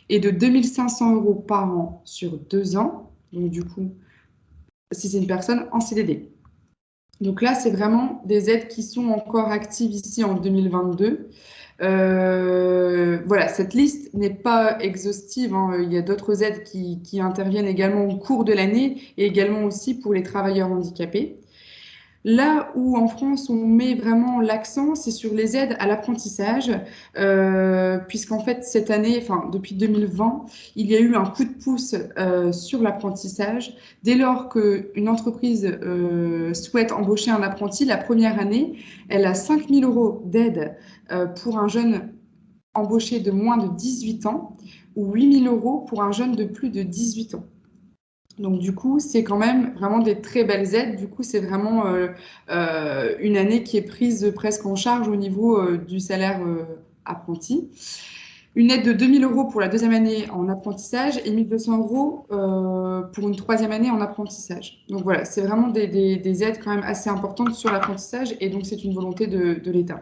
Speaker 6: et de 2 500 € par an sur 2 ans, donc du coup, si c'est une personne en CDD. Donc là, c'est vraiment des aides qui sont encore actives ici en 2022. Voilà, cette liste n'est pas exhaustive, hein. Il y a d'autres aides qui interviennent également au cours de l'année et également aussi pour les travailleurs handicapés. Là où en France on met vraiment l'accent, c'est sur les aides à l'apprentissage, puisqu'en fait cette année, enfin depuis 2020, il y a eu un coup de pouce sur l'apprentissage. Dès lors qu'une entreprise souhaite embaucher un apprenti, la première année, elle a 5 000 € d'aide pour un jeune embauché de moins de 18 ans ou 8 000 € pour un jeune de plus de 18 ans. Donc du coup, c'est quand même vraiment des très belles aides. Du coup, c'est vraiment une année qui est prise presque en charge au niveau du salaire apprenti. Une aide de 2 000 € pour la deuxième année en apprentissage et 1 200 € pour une troisième année en apprentissage. Donc voilà, c'est vraiment des aides quand même assez importantes sur l'apprentissage et donc c'est une volonté de l'État.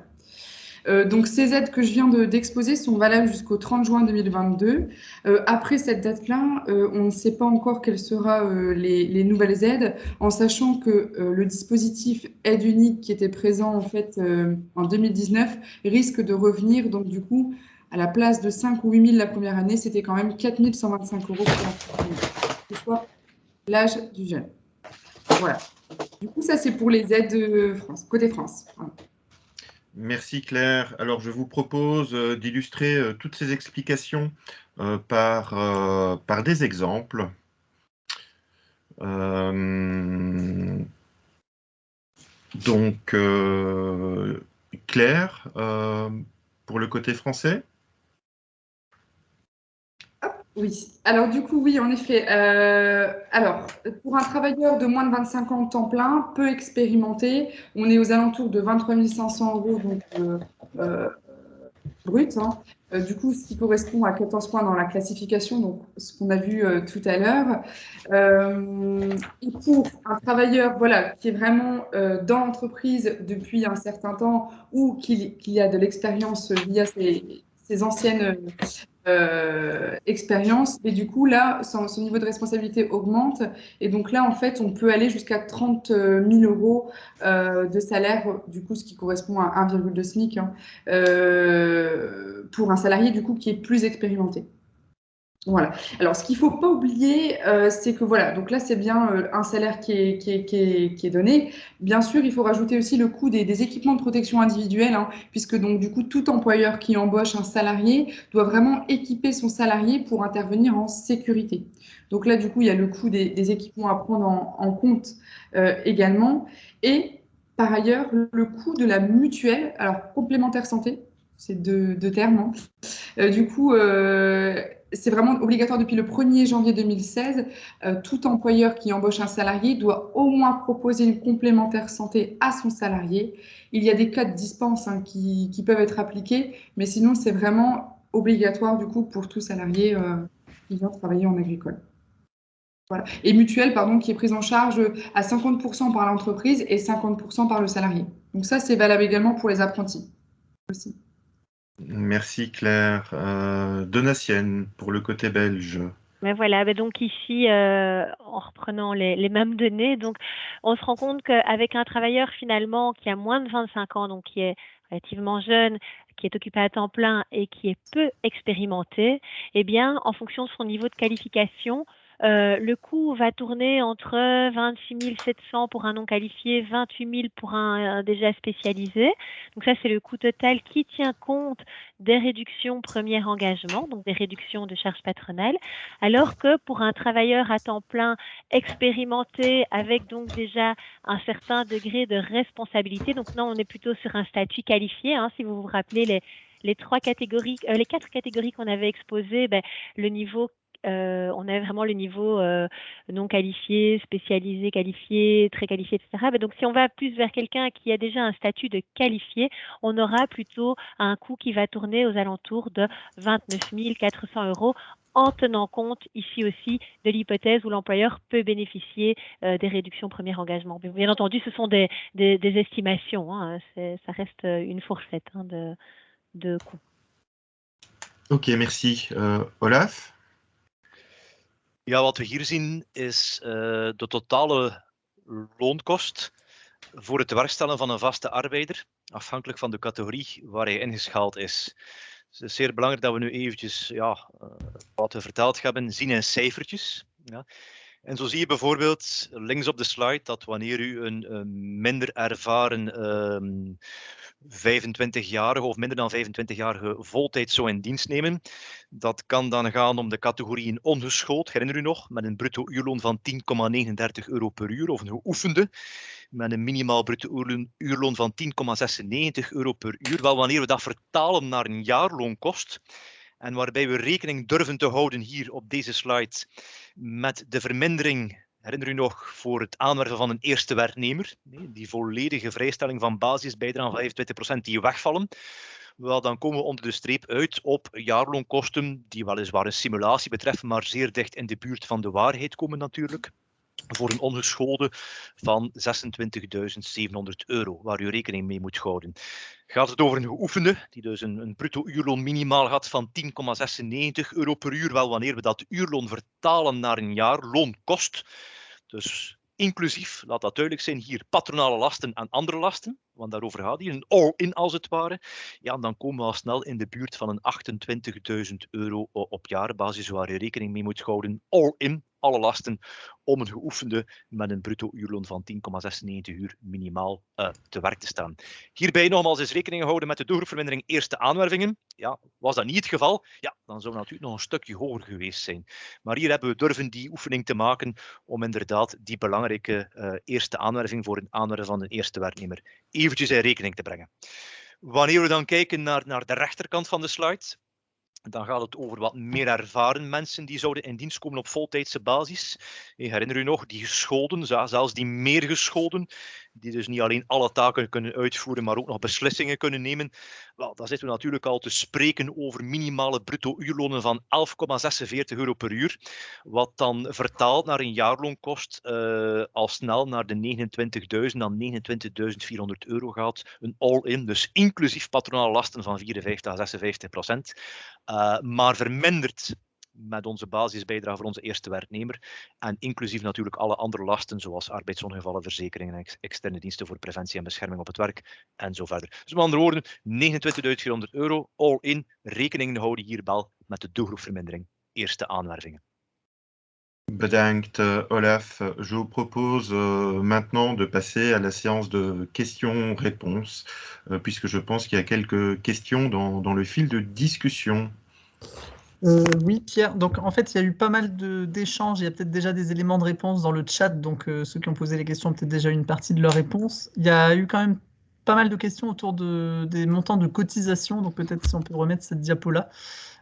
Speaker 6: Donc ces aides que je viens d'exposer sont valables jusqu'au 30 juin 2022. Après cette date-là, on ne sait pas encore quelles seront les nouvelles aides, en sachant que le dispositif aide unique qui était présent en fait en 2019 risque de revenir. Donc du coup, à la place de 5 ou 8 000 la première année, c'était quand même 4 125 € pour la première année, que ce soit l'âge du jeune. Voilà. Du coup, ça c'est pour les aides France, côté France. Voilà.
Speaker 2: Merci Claire. Alors je vous propose d'illustrer toutes ces explications par des exemples. Donc Claire, pour le côté français.
Speaker 6: Oui, alors du coup, oui, en effet. Alors, pour un travailleur de moins de 25 ans temps plein, peu expérimenté, on est aux alentours de 23 500 € donc, brut, hein. Du coup, ce qui correspond à 14 points dans la classification, donc ce qu'on a vu tout à l'heure. Et pour un travailleur voilà, qui est vraiment dans l'entreprise depuis un certain temps ou qui a de l'expérience via ses anciennes expérience et du coup là son niveau de responsabilité augmente et donc là en fait on peut aller jusqu'à 30 000 € de salaire du coup ce qui correspond à 1,2 SMIC hein, pour un salarié du coup qui est plus expérimenté. Voilà. Alors, ce qu'il ne faut pas oublier, c'est que voilà, donc là, c'est bien un salaire qui est donné. Bien sûr, il faut rajouter aussi le coût des équipements de protection individuelle, hein, puisque donc du coup, tout employeur qui embauche un salarié doit vraiment équiper son salarié pour intervenir en sécurité. Donc là, du coup, il y a le coût des équipements à prendre en compte également. Et par ailleurs, le coût de la mutuelle, alors complémentaire santé, c'est deux termes, hein. Du coup, c'est vraiment obligatoire depuis le 1er janvier 2016. Tout employeur qui embauche un salarié doit au moins proposer une complémentaire santé à son salarié. Il y a des cas de dispense hein, qui peuvent être appliqués, mais sinon, c'est vraiment obligatoire du coup pour tout salarié qui vient travailler en agricole. Voilà. Et mutuelle, pardon, qui est prise en charge à 50% par l'entreprise et 50% par le salarié. Donc ça, c'est valable également pour les apprentis aussi.
Speaker 2: Merci Claire. Donatienne, pour le côté belge.
Speaker 4: Mais voilà, donc ici, en reprenant les mêmes données, donc on se rend compte qu'avec un travailleur finalement qui a moins de 25 ans, donc qui est relativement jeune, qui est occupé à temps plein et qui est peu expérimenté, eh bien, en fonction de son niveau de qualification, le coût va tourner entre 26 700 pour un non qualifié, 28 000 pour un déjà spécialisé. Donc ça, c'est le coût total qui tient compte des réductions premier engagement, donc des réductions de charges patronales, alors que pour un travailleur à temps plein expérimenté avec donc déjà un certain degré de responsabilité, donc là, on est plutôt sur un statut qualifié, hein, si vous vous rappelez les quatre catégories qu'on avait exposées, le niveau on avait vraiment le niveau non qualifié, spécialisé, qualifié, très qualifié, etc. Donc, si on va plus vers quelqu'un qui a déjà un statut de qualifié, on aura plutôt un coût qui va tourner aux alentours de 29 400 € en tenant compte ici aussi de l'hypothèse où l'employeur peut bénéficier des réductions premier engagement. Mais bien entendu, ce sont des estimations, hein, ça reste une fourchette de coûts.
Speaker 2: Ok, merci. Olaf?
Speaker 5: Ja, wat we hier zien is de totale loonkost voor het tewerkstellen van een vaste arbeider, afhankelijk van de categorie waar hij ingeschaald is. Dus het is zeer belangrijk dat we nu eventjes wat we verteld hebben, zien in cijfertjes. Ja. En zo zie je bijvoorbeeld links op de slide dat wanneer u een minder ervaren 25-jarige of minder dan 25-jarige voltijd zou in dienst nemen, dat kan dan gaan om de categorieën ongeschoold, herinner u nog, met een bruto uurloon van 10,39 euro per uur, of een geoefende met een minimaal bruto uurloon van 10,96 euro per uur. Wel, wanneer we dat vertalen naar een jaarloonkost, en waarbij we rekening durven te houden hier op deze slide met de vermindering, herinner u nog, voor het aanwerven van een eerste werknemer, die volledige vrijstelling van basisbijdrage van 25% die wegvallen, wel, dan komen we onder de streep uit op jaarloonkosten die weliswaar een simulatie betreffen, maar zeer dicht in de buurt van de waarheid komen natuurlijk. Voor een ongeschoolde van 26.700 euro, waar u rekening mee moet houden. Gaat het over een geoefende, die dus een bruto uurloon minimaal had van 10,96 euro per uur, wel, wanneer we dat uurloon vertalen naar een jaarloonkost, dus inclusief, laat dat duidelijk zijn, hier patronale lasten en andere lasten, want daarover gaat hier, een all-in als het ware, ja, dan komen we al snel in de buurt van een 28.000 euro op jaarbasis, waar je rekening mee moet houden, all-in, alle lasten, om een geoefende met een bruto uurloon van 10,96 uur minimaal te werk te staan. Hierbij nogmaals is rekening gehouden met de doelgroepvermindering eerste aanwervingen. Ja, was dat niet het geval, ja, dan zou het natuurlijk nog een stukje hoger geweest zijn. Maar hier hebben we durven die oefening te maken om inderdaad die belangrijke eerste aanwerving voor een aanwerven van een eerste werknemer eventjes in rekening te brengen. Wanneer we dan kijken naar de rechterkant van de slide, dan gaat het over wat meer ervaren mensen die zouden in dienst komen op voltijdse basis. Herinner u nog, die gescholden, zelfs die meer gescholden, die dus niet alleen alle taken kunnen uitvoeren, maar ook nog beslissingen kunnen nemen. Wel, dan zitten we natuurlijk al te spreken over minimale bruto uurlonen van 11,46 euro per uur, wat dan vertaald naar een jaarloonkost al snel naar de 29.000 dan 29.400 euro gaat. Een all-in, dus inclusief patronale lasten van 54 à 56%. Maar verminderd met onze basisbijdrage voor onze eerste werknemer en inclusief natuurlijk alle andere lasten zoals arbeidsongevallenverzekeringen en externe diensten voor preventie en bescherming op het werk en zo verder. Dus met andere woorden, 29.400 euro all-in, rekening houden hier wel met de doelgroepvermindering eerste aanwervingen.
Speaker 2: Bedankt Olaf. Je vous propose maintenant de passer à la séance de questions-réponses, puisque je pense qu'il y a quelques questions dans le fil de discussion.
Speaker 7: Oui, Pierre. Donc, en fait, il y a eu pas mal d'échanges. Il y a peut-être déjà des éléments de réponse dans le chat. Donc, ceux qui ont posé les questions ont peut-être déjà eu une partie de leur réponse. Il y a eu quand même pas mal de questions autour des montants de cotisation. Donc, peut-être si on peut remettre cette diapo-là,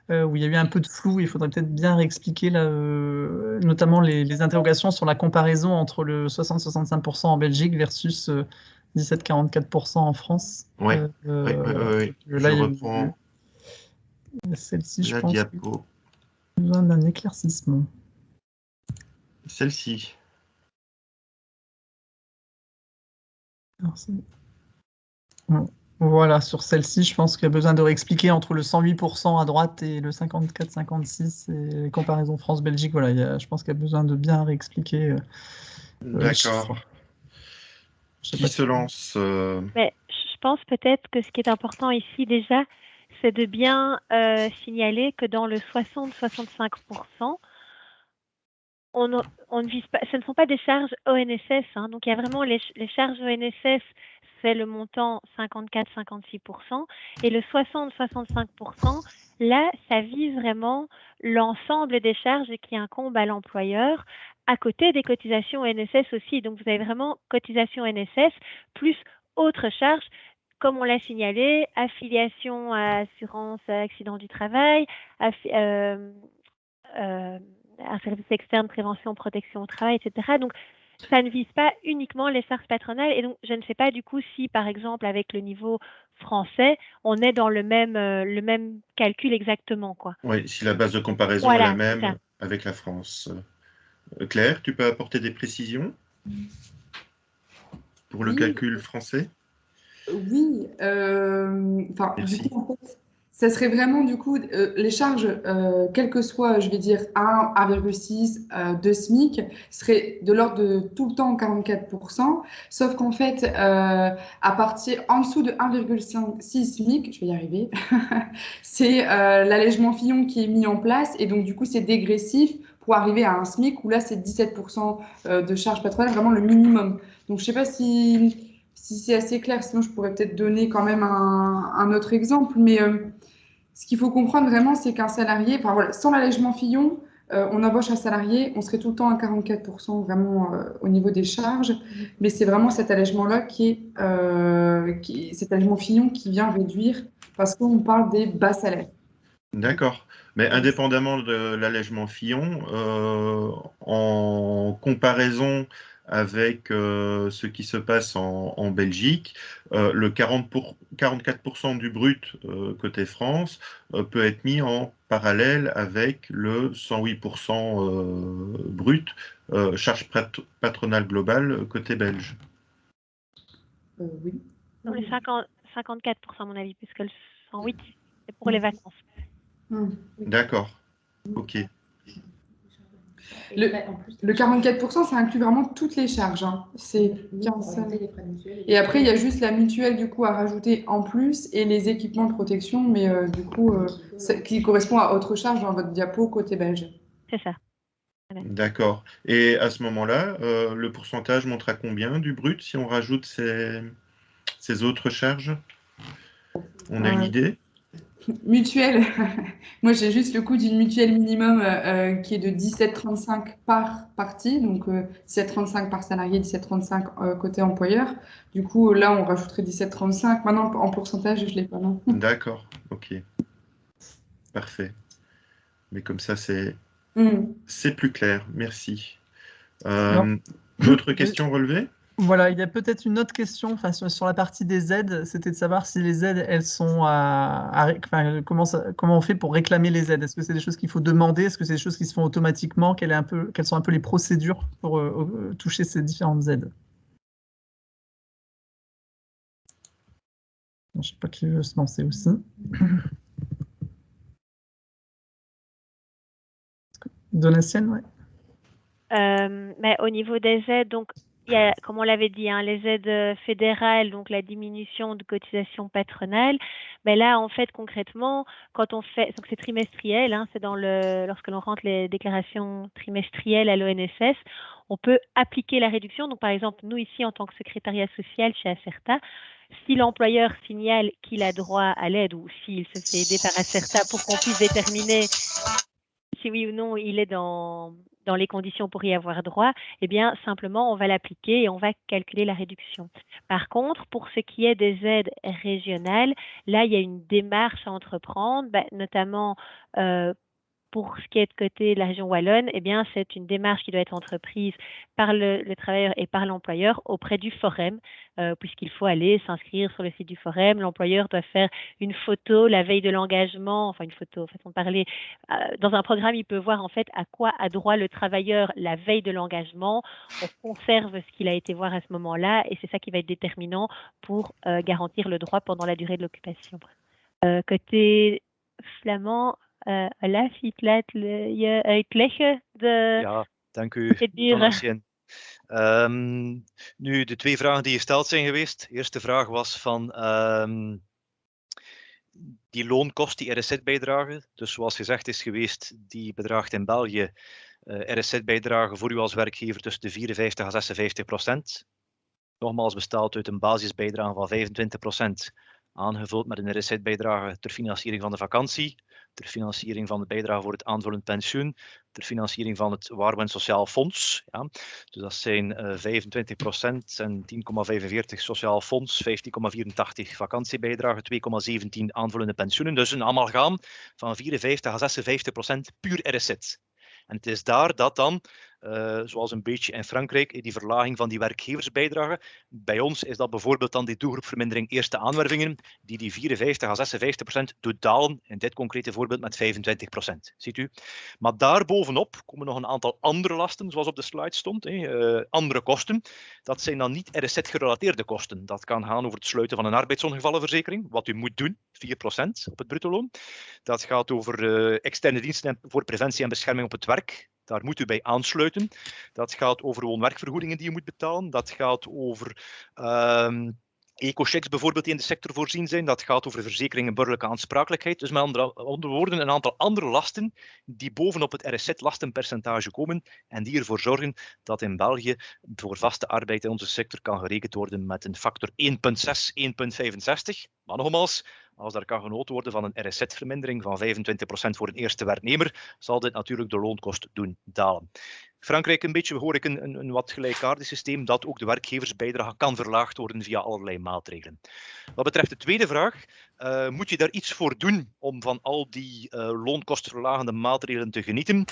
Speaker 7: où il y a eu un peu de flou. Il faudrait peut-être bien réexpliquer, là, notamment les interrogations sur la comparaison entre le 60-65% en Belgique versus 17-44% en France.
Speaker 2: Oui,
Speaker 7: là,
Speaker 2: je reprends.
Speaker 7: Celle-ci, je
Speaker 2: la
Speaker 7: pense,
Speaker 2: diapo.
Speaker 7: Besoin d'un éclaircissement.
Speaker 2: Celle-ci.
Speaker 7: Voilà, sur celle-ci, je pense qu'il y a besoin de réexpliquer entre le 108% à droite et le 54-56 et les comparaisons France-Belgique. Voilà, je pense qu'il y a besoin de bien réexpliquer.
Speaker 2: D'accord. Qui se lance
Speaker 4: Mais je pense peut-être que ce qui est important ici déjà, c'est de bien signaler que dans le 60-65%, on ne vise pas, ce ne sont pas des charges ONSS. Hein, donc, il y a vraiment les charges ONSS, c'est le montant 54-56%. Et le 60-65%, là, ça vise vraiment l'ensemble des charges qui incombent à l'employeur, à côté des cotisations ONSS aussi. Donc, vous avez vraiment cotisations ONSS plus autres charges, comme on l'a signalé, affiliation à assurance accident du travail, un service externe, prévention, protection au travail, etc. Donc, Ça ne vise pas uniquement les charges patronales et donc je ne sais pas du coup si par exemple avec le niveau français, on est dans le même calcul exactement quoi.
Speaker 2: Oui, si la base de comparaison est la
Speaker 4: Voilà, c'est ça.
Speaker 2: même avec la France. Claire, tu peux apporter des précisions pour le
Speaker 6: Oui.
Speaker 2: calcul français?
Speaker 6: Oui, enfin, du
Speaker 2: Merci.
Speaker 6: coup, en fait, ça serait vraiment, du coup, les charges, quel que soit, je vais dire, 1, 1,6, 2 SMIC, seraient de l'ordre de tout le temps 44%, sauf qu'en fait, à partir, en dessous de 1,6 SMIC, je vais y arriver, c'est l'allègement Fillon qui est mis en place, et donc, du coup, c'est dégressif pour arriver à un SMIC, où là, c'est 17% de charges patronales, vraiment le minimum. Donc, je sais pas si c'est assez clair, sinon je pourrais peut-être donner quand même un autre exemple. Mais ce qu'il faut comprendre vraiment, c'est qu'un salarié, enfin voilà, sans l'allègement Fillon, on embauche un salarié, on serait tout le temps à 44% vraiment au niveau des charges. Mais c'est vraiment cet allègement-là cet allègement Fillon qui vient réduire parce qu'on parle des bas salaires.
Speaker 2: D'accord. Mais indépendamment de l'allègement Fillon, en comparaison avec ce qui se passe en Belgique, le 44% du brut côté France peut être mis en parallèle avec le 108% brut charge patronale globale côté belge.
Speaker 6: Oui.
Speaker 4: Non, les 54% à mon avis, puisque le 108, c'est pour les vacances.
Speaker 2: D'accord. Ok.
Speaker 6: Le 44%, ça inclut vraiment toutes les charges. Hein. C'est 15. Et après, il y a juste la mutuelle du coup à rajouter en plus et les équipements de protection, mais du coup, qui correspond à autre charge dans votre diapo côté belge.
Speaker 4: C'est ça. Voilà.
Speaker 2: D'accord. Et à ce moment-là, le pourcentage monte à combien du brut si on rajoute ces autres charges? On a une idée?
Speaker 6: Mutuelle. Moi, j'ai juste le coût d'une mutuelle minimum qui est de 17,35 par partie, donc 17,35 par salarié, 17,35 côté employeur. Du coup, là, on rajouterait 17,35. Maintenant, en pourcentage, je ne l'ai pas. Non.
Speaker 2: D'accord, ok. Parfait. Mais comme ça, c'est plus clair. Merci. D'autres questions relevées?
Speaker 7: Voilà, il y a peut-être une autre question sur la partie des aides, c'était de savoir si les aides, elles sont comment on fait pour réclamer les aides? Est-ce que c'est des choses qu'il faut demander? Est-ce que c'est des choses qui se font automatiquement? Quelles sont un peu les procédures pour toucher ces différentes aides? Je ne sais pas qui veut se lancer aussi. Donatienne, ouais.
Speaker 4: Mais au niveau des aides, donc il y a, comme on l'avait dit, hein, les aides fédérales, donc la diminution de cotisation patronale. Mais là, en fait, concrètement, quand on fait, donc c'est trimestriel, hein, c'est lorsque l'on rentre les déclarations trimestrielles à l'ONSS, on peut appliquer la réduction. Donc, par exemple, nous ici, en tant que secrétariat social chez Acerta, si l'employeur signale qu'il a droit à l'aide ou s'il se fait aider par Acerta pour qu'on puisse déterminer si oui ou non il est dans les conditions pour y avoir droit, eh bien, simplement, on va l'appliquer et on va calculer la réduction. Par contre, pour ce qui est des aides régionales, là, il y a une démarche à entreprendre, notamment pour ce qui est de côté de la région wallonne, eh bien, c'est une démarche qui doit être entreprise par le travailleur et par l'employeur auprès du Forem, puisqu'il faut aller s'inscrire sur le site du Forem. L'employeur doit faire une photo la veille de l'engagement, enfin une photo, façon de parler. Dans un programme, il peut voir en fait à quoi a droit le travailleur la veille de l'engagement. On conserve ce qu'il a été voir à ce moment-là et c'est ça qui va être déterminant pour garantir le droit pendant la durée de l'occupation. Côté flamand, Alaf, laat je uitleggen
Speaker 5: Ja, dank u, Donatien. Nu, de twee vragen die gesteld zijn geweest. De eerste vraag was van die loonkost, die RSZ-bijdrage. Dus zoals gezegd is geweest, die bedraagt in België RSZ-bijdrage voor u als werkgever tussen de 54 en 56%. Nogmaals bestaat uit een basisbijdrage van 25%, aangevuld met een RSZ-bijdrage ter financiering van de vakantie, ter financiering van de bijdrage voor het aanvullend pensioen, ter financiering van het Waarborg Sociaal Fonds. Ja. Dus dat zijn 25% en 10,45 sociaal fonds, 15,84 vakantiebijdrage, 2,17 aanvullende pensioenen. Dus een amalgaam van 54 à 56% puur RSZ. En het is daar dat dan zoals een beetje in Frankrijk, die verlaging van die werkgeversbijdrage. Bij ons is dat bijvoorbeeld dan die doelgroepvermindering eerste aanwervingen, die 54 à 56% doet dalen, in dit concrete voorbeeld met 25%. Ziet u? Maar daarbovenop komen nog een aantal andere lasten, zoals op de slide stond, andere kosten. Dat zijn dan niet RSZ-gerelateerde kosten. Dat kan gaan over het sluiten van een arbeidsongevallenverzekering, wat u moet doen, 4% op het bruttoloon. Dat gaat over externe diensten voor preventie en bescherming op het werk. Daar moet u bij aansluiten. Dat gaat over woon-werkvergoedingen die u moet betalen. Dat gaat over eco-checks bijvoorbeeld die in de sector voorzien zijn. Dat gaat over verzekering en burgerlijke aansprakelijkheid. Dus met andere woorden, een aantal andere lasten die bovenop het RSZ-lastenpercentage komen en die ervoor zorgen dat in België voor vaste arbeid in onze sector kan gerekend worden met een factor 1,6, 1,65. Maar nogmaals, als daar kan genoten worden van een RSZ-vermindering van 25% voor een eerste werknemer, zal dit natuurlijk de loonkost doen dalen. Frankrijk een beetje, hoor ik een wat gelijkaardig systeem dat ook de werkgeversbijdrage kan verlaagd worden via allerlei maatregelen. Wat betreft de tweede vraag, moet je daar iets voor doen om van al die loonkostverlagende maatregelen te genieten?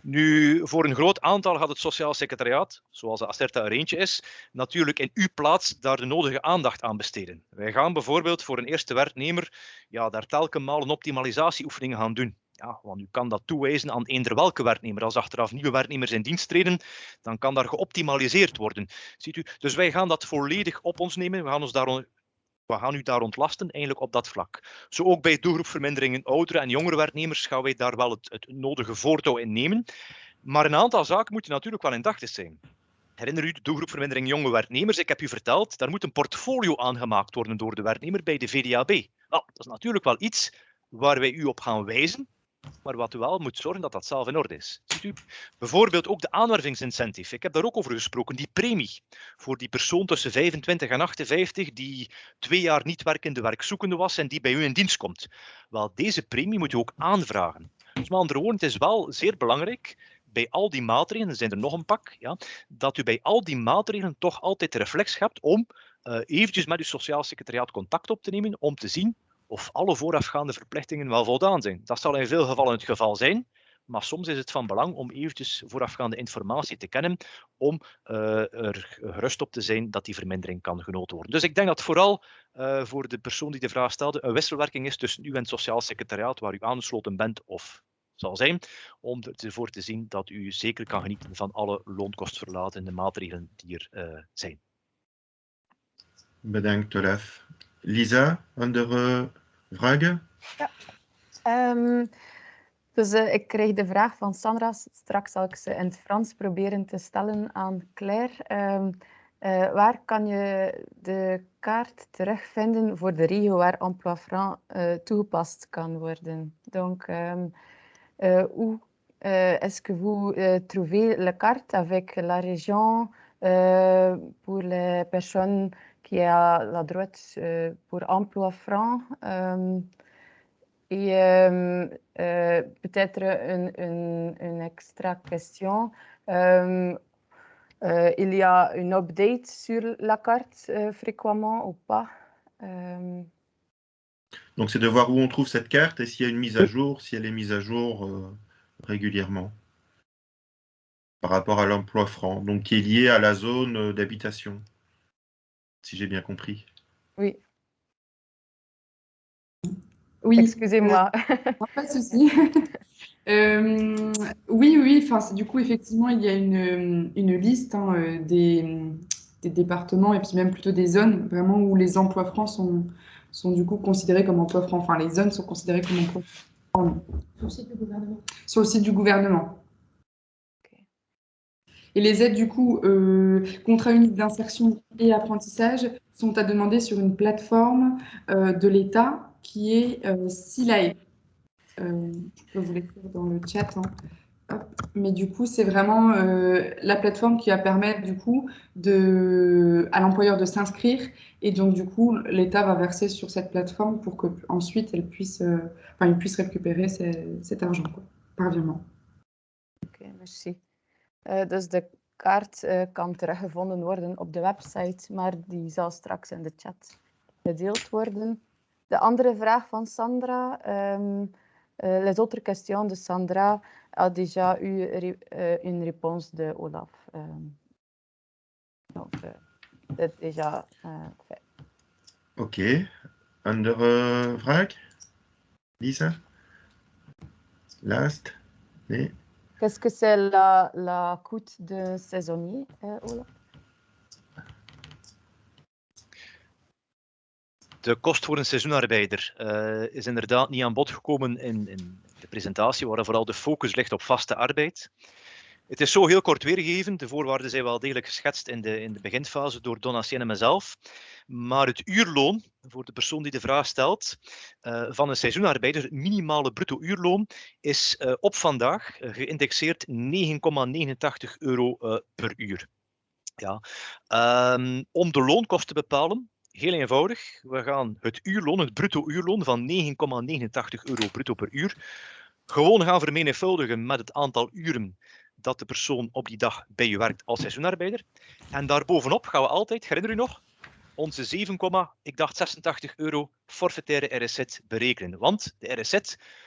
Speaker 5: Nu, voor een groot aantal gaat het Sociaal Secretariaat, zoals de Acerta er eentje is, natuurlijk in uw plaats daar de nodige aandacht aan besteden. Wij gaan bijvoorbeeld voor een eerste werknemer daar telkens een optimalisatieoefeningen gaan doen. Ja, want u kan dat toewijzen aan eender welke werknemer. Als achteraf nieuwe werknemers in dienst treden, dan kan daar geoptimaliseerd worden. Ziet u? Dus wij gaan dat volledig op ons nemen. We gaan u daar ontlasten, eigenlijk op dat vlak. Zo ook bij doelgroepverminderingen oudere en jongere werknemers gaan wij daar wel het nodige voortouw in nemen. Maar een aantal zaken moeten natuurlijk wel indachtig zijn. Herinner u de doelgroepvermindering jonge werknemers? Ik heb u verteld, daar moet een portfolio aangemaakt worden door de werknemer bij de VDAB. Nou, dat is natuurlijk wel iets waar wij u op gaan wijzen, maar wat u wel moet zorgen dat dat zelf in orde is. Ziet u? Bijvoorbeeld ook de aanwervingsincentive. Ik heb daar ook over gesproken. Die premie voor die persoon tussen 25 en 58 die 2 jaar niet werkende werkzoekende was en die bij u in dienst komt. Wel, deze premie moet u ook aanvragen. Dus met andere woorden, het is wel zeer belangrijk bij al die maatregelen, er zijn er nog een pak, dat u bij al die maatregelen toch altijd de reflex hebt om eventjes met uw sociaal secretariaat contact op te nemen om te zien of alle voorafgaande verplichtingen wel voldaan zijn. Dat zal in veel gevallen het geval zijn, maar soms is het van belang om eventjes voorafgaande informatie te kennen om er gerust op te zijn dat die vermindering kan genoten worden. Dus ik denk dat vooral voor de persoon die de vraag stelde een wisselwerking is tussen u en het Sociaal Secretariaat waar u aangesloten bent of zal zijn, om ervoor te zien dat u zeker kan genieten van alle loonkostverlatende maatregelen die er zijn.
Speaker 2: Bedankt, Olaf. Lisa, andere vragen?
Speaker 3: Ja. Dus ik kreeg de vraag van Sandra. Straks zal ik ze in het Frans proberen te stellen aan Claire. Waar kan je de kaart terugvinden voor de regio waar Emploi Franc toegepast kan worden? Donc, où est-ce que vous trouvez la carte avec la région pour les personnes qui a la droite pour Emploi Franc? Et peut-être une extra question. Il y a une update sur la carte fréquemment ou pas?
Speaker 2: Donc c'est de voir où on trouve cette carte et s'il y a une mise à jour, si elle est mise à jour régulièrement par rapport à l'emploi franc, donc qui est lié à la zone d'habitation, si j'ai bien compris.
Speaker 3: Oui.
Speaker 6: Oui.
Speaker 3: Excusez-moi.
Speaker 6: Pas de souci. Oui. Enfin, du coup, effectivement, il y a une liste des départements et puis même plutôt des zones vraiment où les emplois francs sont du coup considérés comme emplois francs. Enfin, les zones sont considérées comme emplois francs. Sur le site du gouvernement. Sur le site du gouvernement. Okay. Et les aides, du coup, contrat unique d'insertion et apprentissage sont à demander sur une plateforme de l'État qui est SILAE. Je peux vous l'écrire dans le chat. Hop. Mais du coup, c'est vraiment la plateforme qui va permettre du coup à l'employeur de s'inscrire et donc du coup, l'État va verser sur cette plateforme pour que ensuite il puisse récupérer cet argent quoi, par virement.
Speaker 3: Oké, merci. Dus de kaart kan teruggevonden worden op de website, maar die zal straks in de chat gedeeld worden. De andere vraag van Sandra. Les autres questions de Sandra a déjà eu une réponse de Olaf. Donc, c'est déjà fait.
Speaker 2: Ok. Andere vraag? Lisa? Last? Nee?
Speaker 3: Qu'est-ce que c'est la coût de saisonnier, Olaf?
Speaker 5: De kost voor een seizoenarbeider is inderdaad niet aan bod gekomen in de presentatie, waar vooral de focus ligt op vaste arbeid. Het is zo heel kort weergegeven. De voorwaarden zijn wel degelijk geschetst in de beginfase door Donatien en mezelf. Maar het uurloon voor de persoon die de vraag stelt van een seizoenarbeider, het minimale bruto uurloon, is op vandaag geïndexeerd €9,89 per uur. Ja. Om de loonkosten te bepalen, heel eenvoudig, we gaan het uurloon, het bruto uurloon van €9,89 bruto per uur, gewoon gaan vermenigvuldigen met het aantal uren dat de persoon op die dag bij u werkt als seizoenarbeider. En daarbovenop gaan we altijd, herinner u nog, onze €7,86 forfaitaire RSZ berekenen. Want de RSZ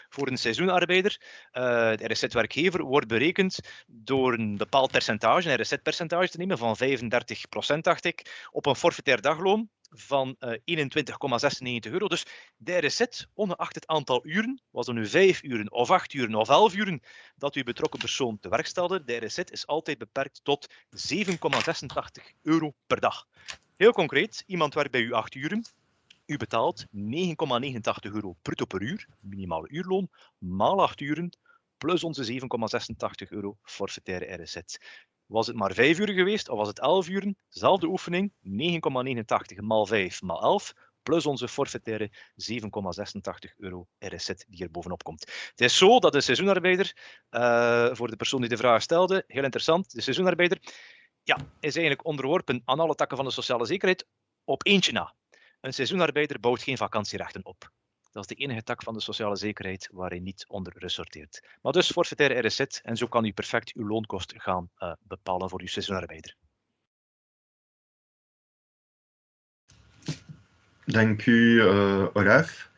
Speaker 5: voor een seizoenarbeider, de RSZ-werkgever, wordt berekend door een bepaald percentage, een RSZ-percentage te nemen van 35%, dacht ik, op een forfaitair dagloon van €21,96. Dus de RSZ, ongeacht het aantal uren, was er nu 5 uren of 8 uren of 11 uren dat uw betrokken persoon te werk stelde, de RSZ is altijd beperkt tot €7,86 per dag. Heel concreet, iemand werkt bij u 8 uren, u betaalt €9,89 bruto per uur, minimale uurloon, maal 8 uren, plus onze €7,86 forfaitaire RSZ. Was het maar 5 uur geweest of was het 11 uren? Zelfde oefening, 9,89 maal 5 maal 11, plus onze forfaitaire €7,86 RSZ die er bovenop komt. Het is zo dat de seizoenarbeider, voor de persoon die de vraag stelde, heel interessant, de seizoenarbeider is eigenlijk onderworpen aan alle takken van de sociale zekerheid op eentje na. Een seizoenarbeider bouwt geen vakantierechten op. Dat is de enige tak van de sociale zekerheid waar hij niet onder ressorteert. Maar dus forfaitaire RSZ, en zo kan u perfect uw loonkost gaan bepalen voor uw seizoenarbeider.
Speaker 2: Dank u, Olaf.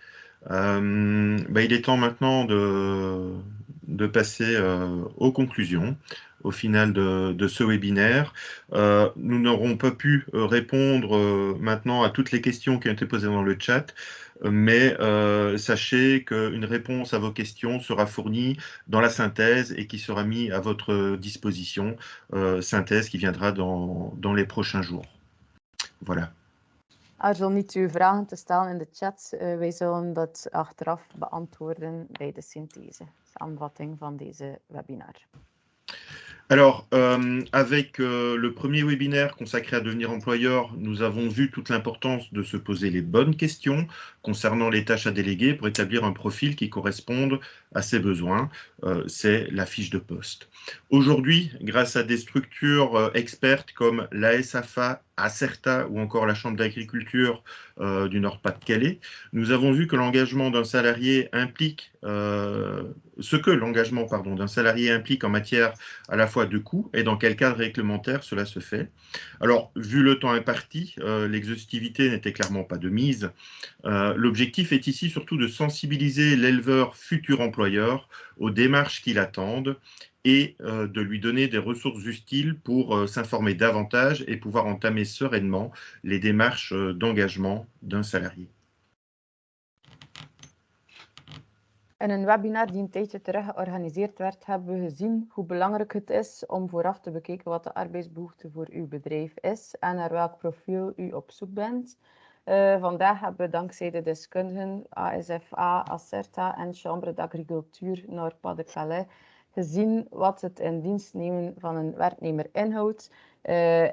Speaker 2: Il est temps maintenant de passer aux conclusions au final de ce webinaire. Nous n'aurons pas pu répondre maintenant à toutes les questions qui ont été posées dans le chat, mais sachez qu'une réponse à vos questions sera fournie dans la synthèse et qui sera mise à votre disposition, synthèse qui viendra dans les prochains jours. Voilà.
Speaker 3: Aarzel niet uw vragen te stellen in de chat. Wij zullen dat achteraf beantwoorden bij de synthese, samenvatting van deze webinar.
Speaker 2: Alors, avec le premier webinaire consacré à devenir employeur, nous avons vu toute l'importance de se poser les bonnes questions concernant les tâches à déléguer pour établir un profil qui corresponde à ses besoins. C'est la fiche de poste. Aujourd'hui, grâce à des structures expertes comme la SAFA, Acerta ou encore la Chambre d'agriculture du Nord-Pas-de-Calais, nous avons vu que l'engagement d'un salarié implique ce que l'engagement d'un salarié implique en matière à la fois de coûts et dans quel cadre réglementaire cela se fait. Alors, vu le temps imparti, l'exhaustivité n'était clairement pas de mise. L'objectif est ici surtout de sensibiliser l'éleveur futur employeur aux démarches qui l'attendent et de lui donner des ressources utiles pour s'informer davantage et pouvoir entamer sereinement les démarches d'engagement d'un salarié.
Speaker 3: In een webinar die een tijdje terug georganiseerd werd, hebben we gezien hoe belangrijk het is om vooraf te bekijken wat de arbeidsbehoefte voor uw bedrijf is en naar welk profiel u op zoek bent. Vandaag hebben we dankzij de deskundigen ASFA, Acerta en Chambre d'Agriculture Nord-Pas-de-Calais gezien wat het in dienst nemen van een werknemer inhoudt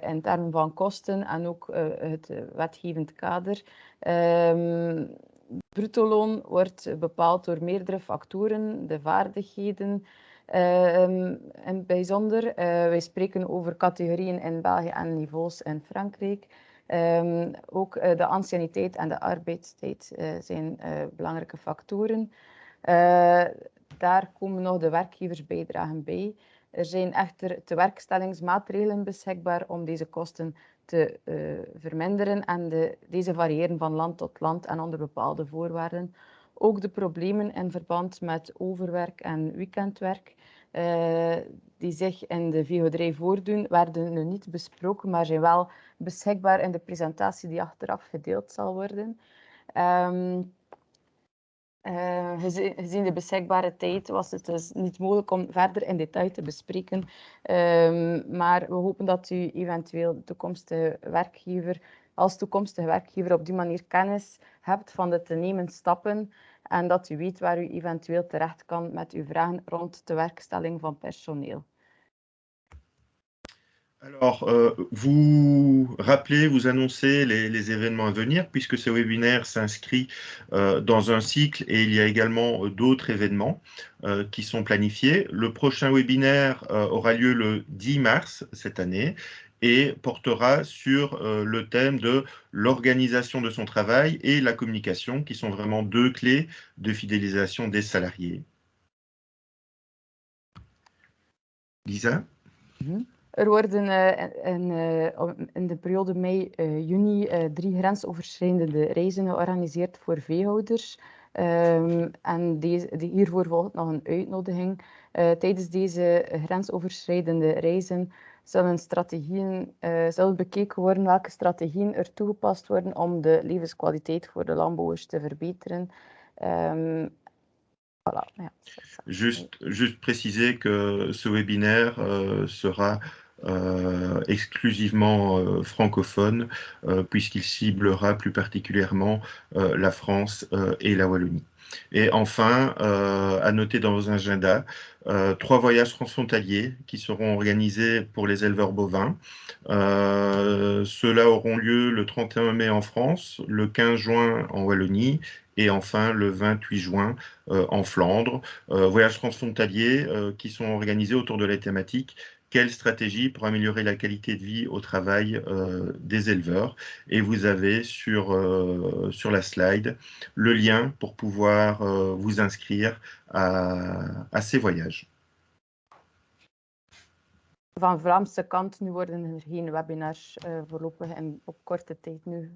Speaker 3: in termen van kosten en ook het wetgevend kader. Bruttoloon wordt bepaald door meerdere factoren, de vaardigheden in bijzonder. Wij spreken over categorieën in België en niveaus in Frankrijk. Ook de anciëniteit en de arbeidstijd zijn belangrijke factoren. Daar komen nog de werkgeversbijdragen bij. Er zijn echter tewerkstellingsmaatregelen beschikbaar om deze kosten te verminderen en deze variëren van land tot land en onder bepaalde voorwaarden. Ook de problemen in verband met overwerk en weekendwerk die zich in de VO3 voordoen, werden nu niet besproken, maar zijn wel beschikbaar in de presentatie die achteraf gedeeld zal worden. Gezien de beschikbare tijd was het dus niet mogelijk om verder in detail te bespreken. Maar we hopen dat u eventueel als toekomstige werkgever op die manier kennis hebt van de te nemen stappen en dat u weet waar u eventueel terecht kan met uw vragen rond de werkstelling van personeel.
Speaker 2: Alors, vous rappelez, vous annoncez les événements à venir, puisque ce webinaire s'inscrit dans un cycle et il y a également d'autres événements qui sont planifiés. Le prochain webinaire aura lieu le 10 mars cette année et portera sur le thème de l'organisation de son travail et la communication, qui sont vraiment deux clés de fidélisation des salariés. Lisa?
Speaker 3: Er worden in de periode mei-juni 3 grensoverschrijdende reizen georganiseerd voor veehouders. En hiervoor volgt nog een uitnodiging. Tijdens deze grensoverschrijdende reizen zullen bekeken worden welke strategieën er toegepast worden om de levenskwaliteit voor de landbouwers te verbeteren. Voilà, ja.
Speaker 2: Juste préciser que ce webinaire sera exclusivement francophone, puisqu'il ciblera plus particulièrement la France et la Wallonie. Et enfin, à noter dans vos agendas, 3 voyages transfrontaliers qui seront organisés pour les éleveurs bovins. Ceux-là auront lieu le 31 mai en France, le 15 juin en Wallonie et enfin le 28 juin en Flandre. Voyages transfrontaliers qui sont organisés autour de la thématique quelle stratégie pour améliorer la qualité de vie au travail des éleveurs. Et vous avez sur la slide le lien pour pouvoir vous inscrire à ces voyages.
Speaker 3: Van Vlaamse kant nu worden er geen webinars voorlopig en op korte tijd nu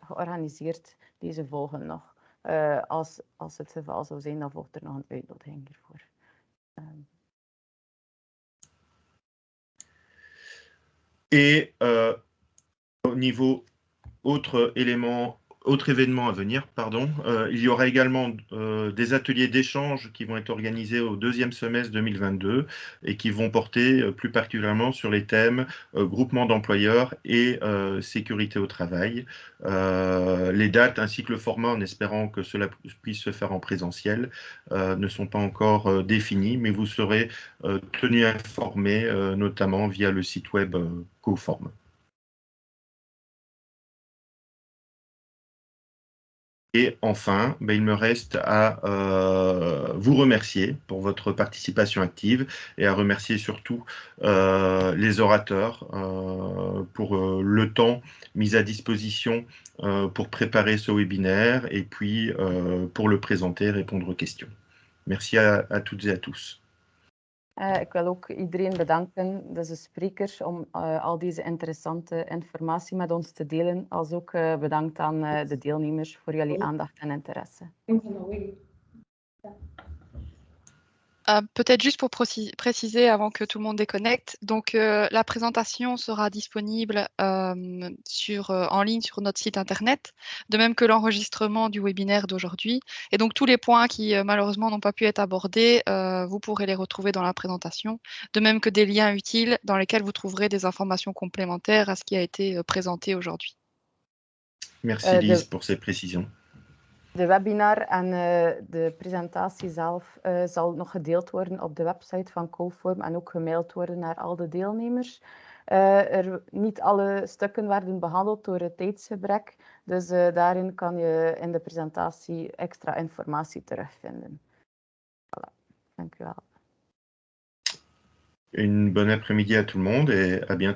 Speaker 3: georganiseerd. Deze volgen nog. Als het geval zou zijn, dan volgt er nog een uitnodiging hiervoor.
Speaker 2: Et au niveau autre événement à venir, il y aura également des ateliers d'échange qui vont être organisés au 2e semestre 2022 et qui vont porter plus particulièrement sur les thèmes groupement d'employeurs et sécurité au travail. Les dates ainsi que le format, en espérant que cela puisse se faire en présentiel, ne sont pas encore définis, mais vous serez tenus informés, notamment via le site web Coform. Et enfin, il me reste à vous remercier pour votre participation active et à remercier surtout les orateurs pour le temps mis à disposition pour préparer ce webinaire et puis pour le présenter et répondre aux questions. Merci à toutes et à tous.
Speaker 3: Ik wil ook iedereen bedanken, dus de sprekers, om al deze interessante informatie met ons te delen. Als ook bedankt aan de deelnemers voor jullie aandacht en interesse.
Speaker 1: Peut-être juste pour préciser avant que tout le monde déconnecte, donc la présentation sera disponible en ligne sur notre site internet, de même que l'enregistrement du webinaire d'aujourd'hui. Et donc tous les points qui malheureusement n'ont pas pu être abordés, vous pourrez les retrouver dans la présentation, de même que des liens utiles dans lesquels vous trouverez des informations complémentaires à ce qui a été présenté aujourd'hui.
Speaker 2: Merci Lise pour ces précisions.
Speaker 3: De webinar en de presentatie zelf zal nog gedeeld worden op de website van Coform en ook gemaild worden naar al de deelnemers. Niet alle stukken werden behandeld door het tijdsgebrek, dus daarin kan je in de presentatie extra informatie terugvinden. Voilà. Dank u wel.
Speaker 2: Une bonne après-midi à tout le monde et à bientôt.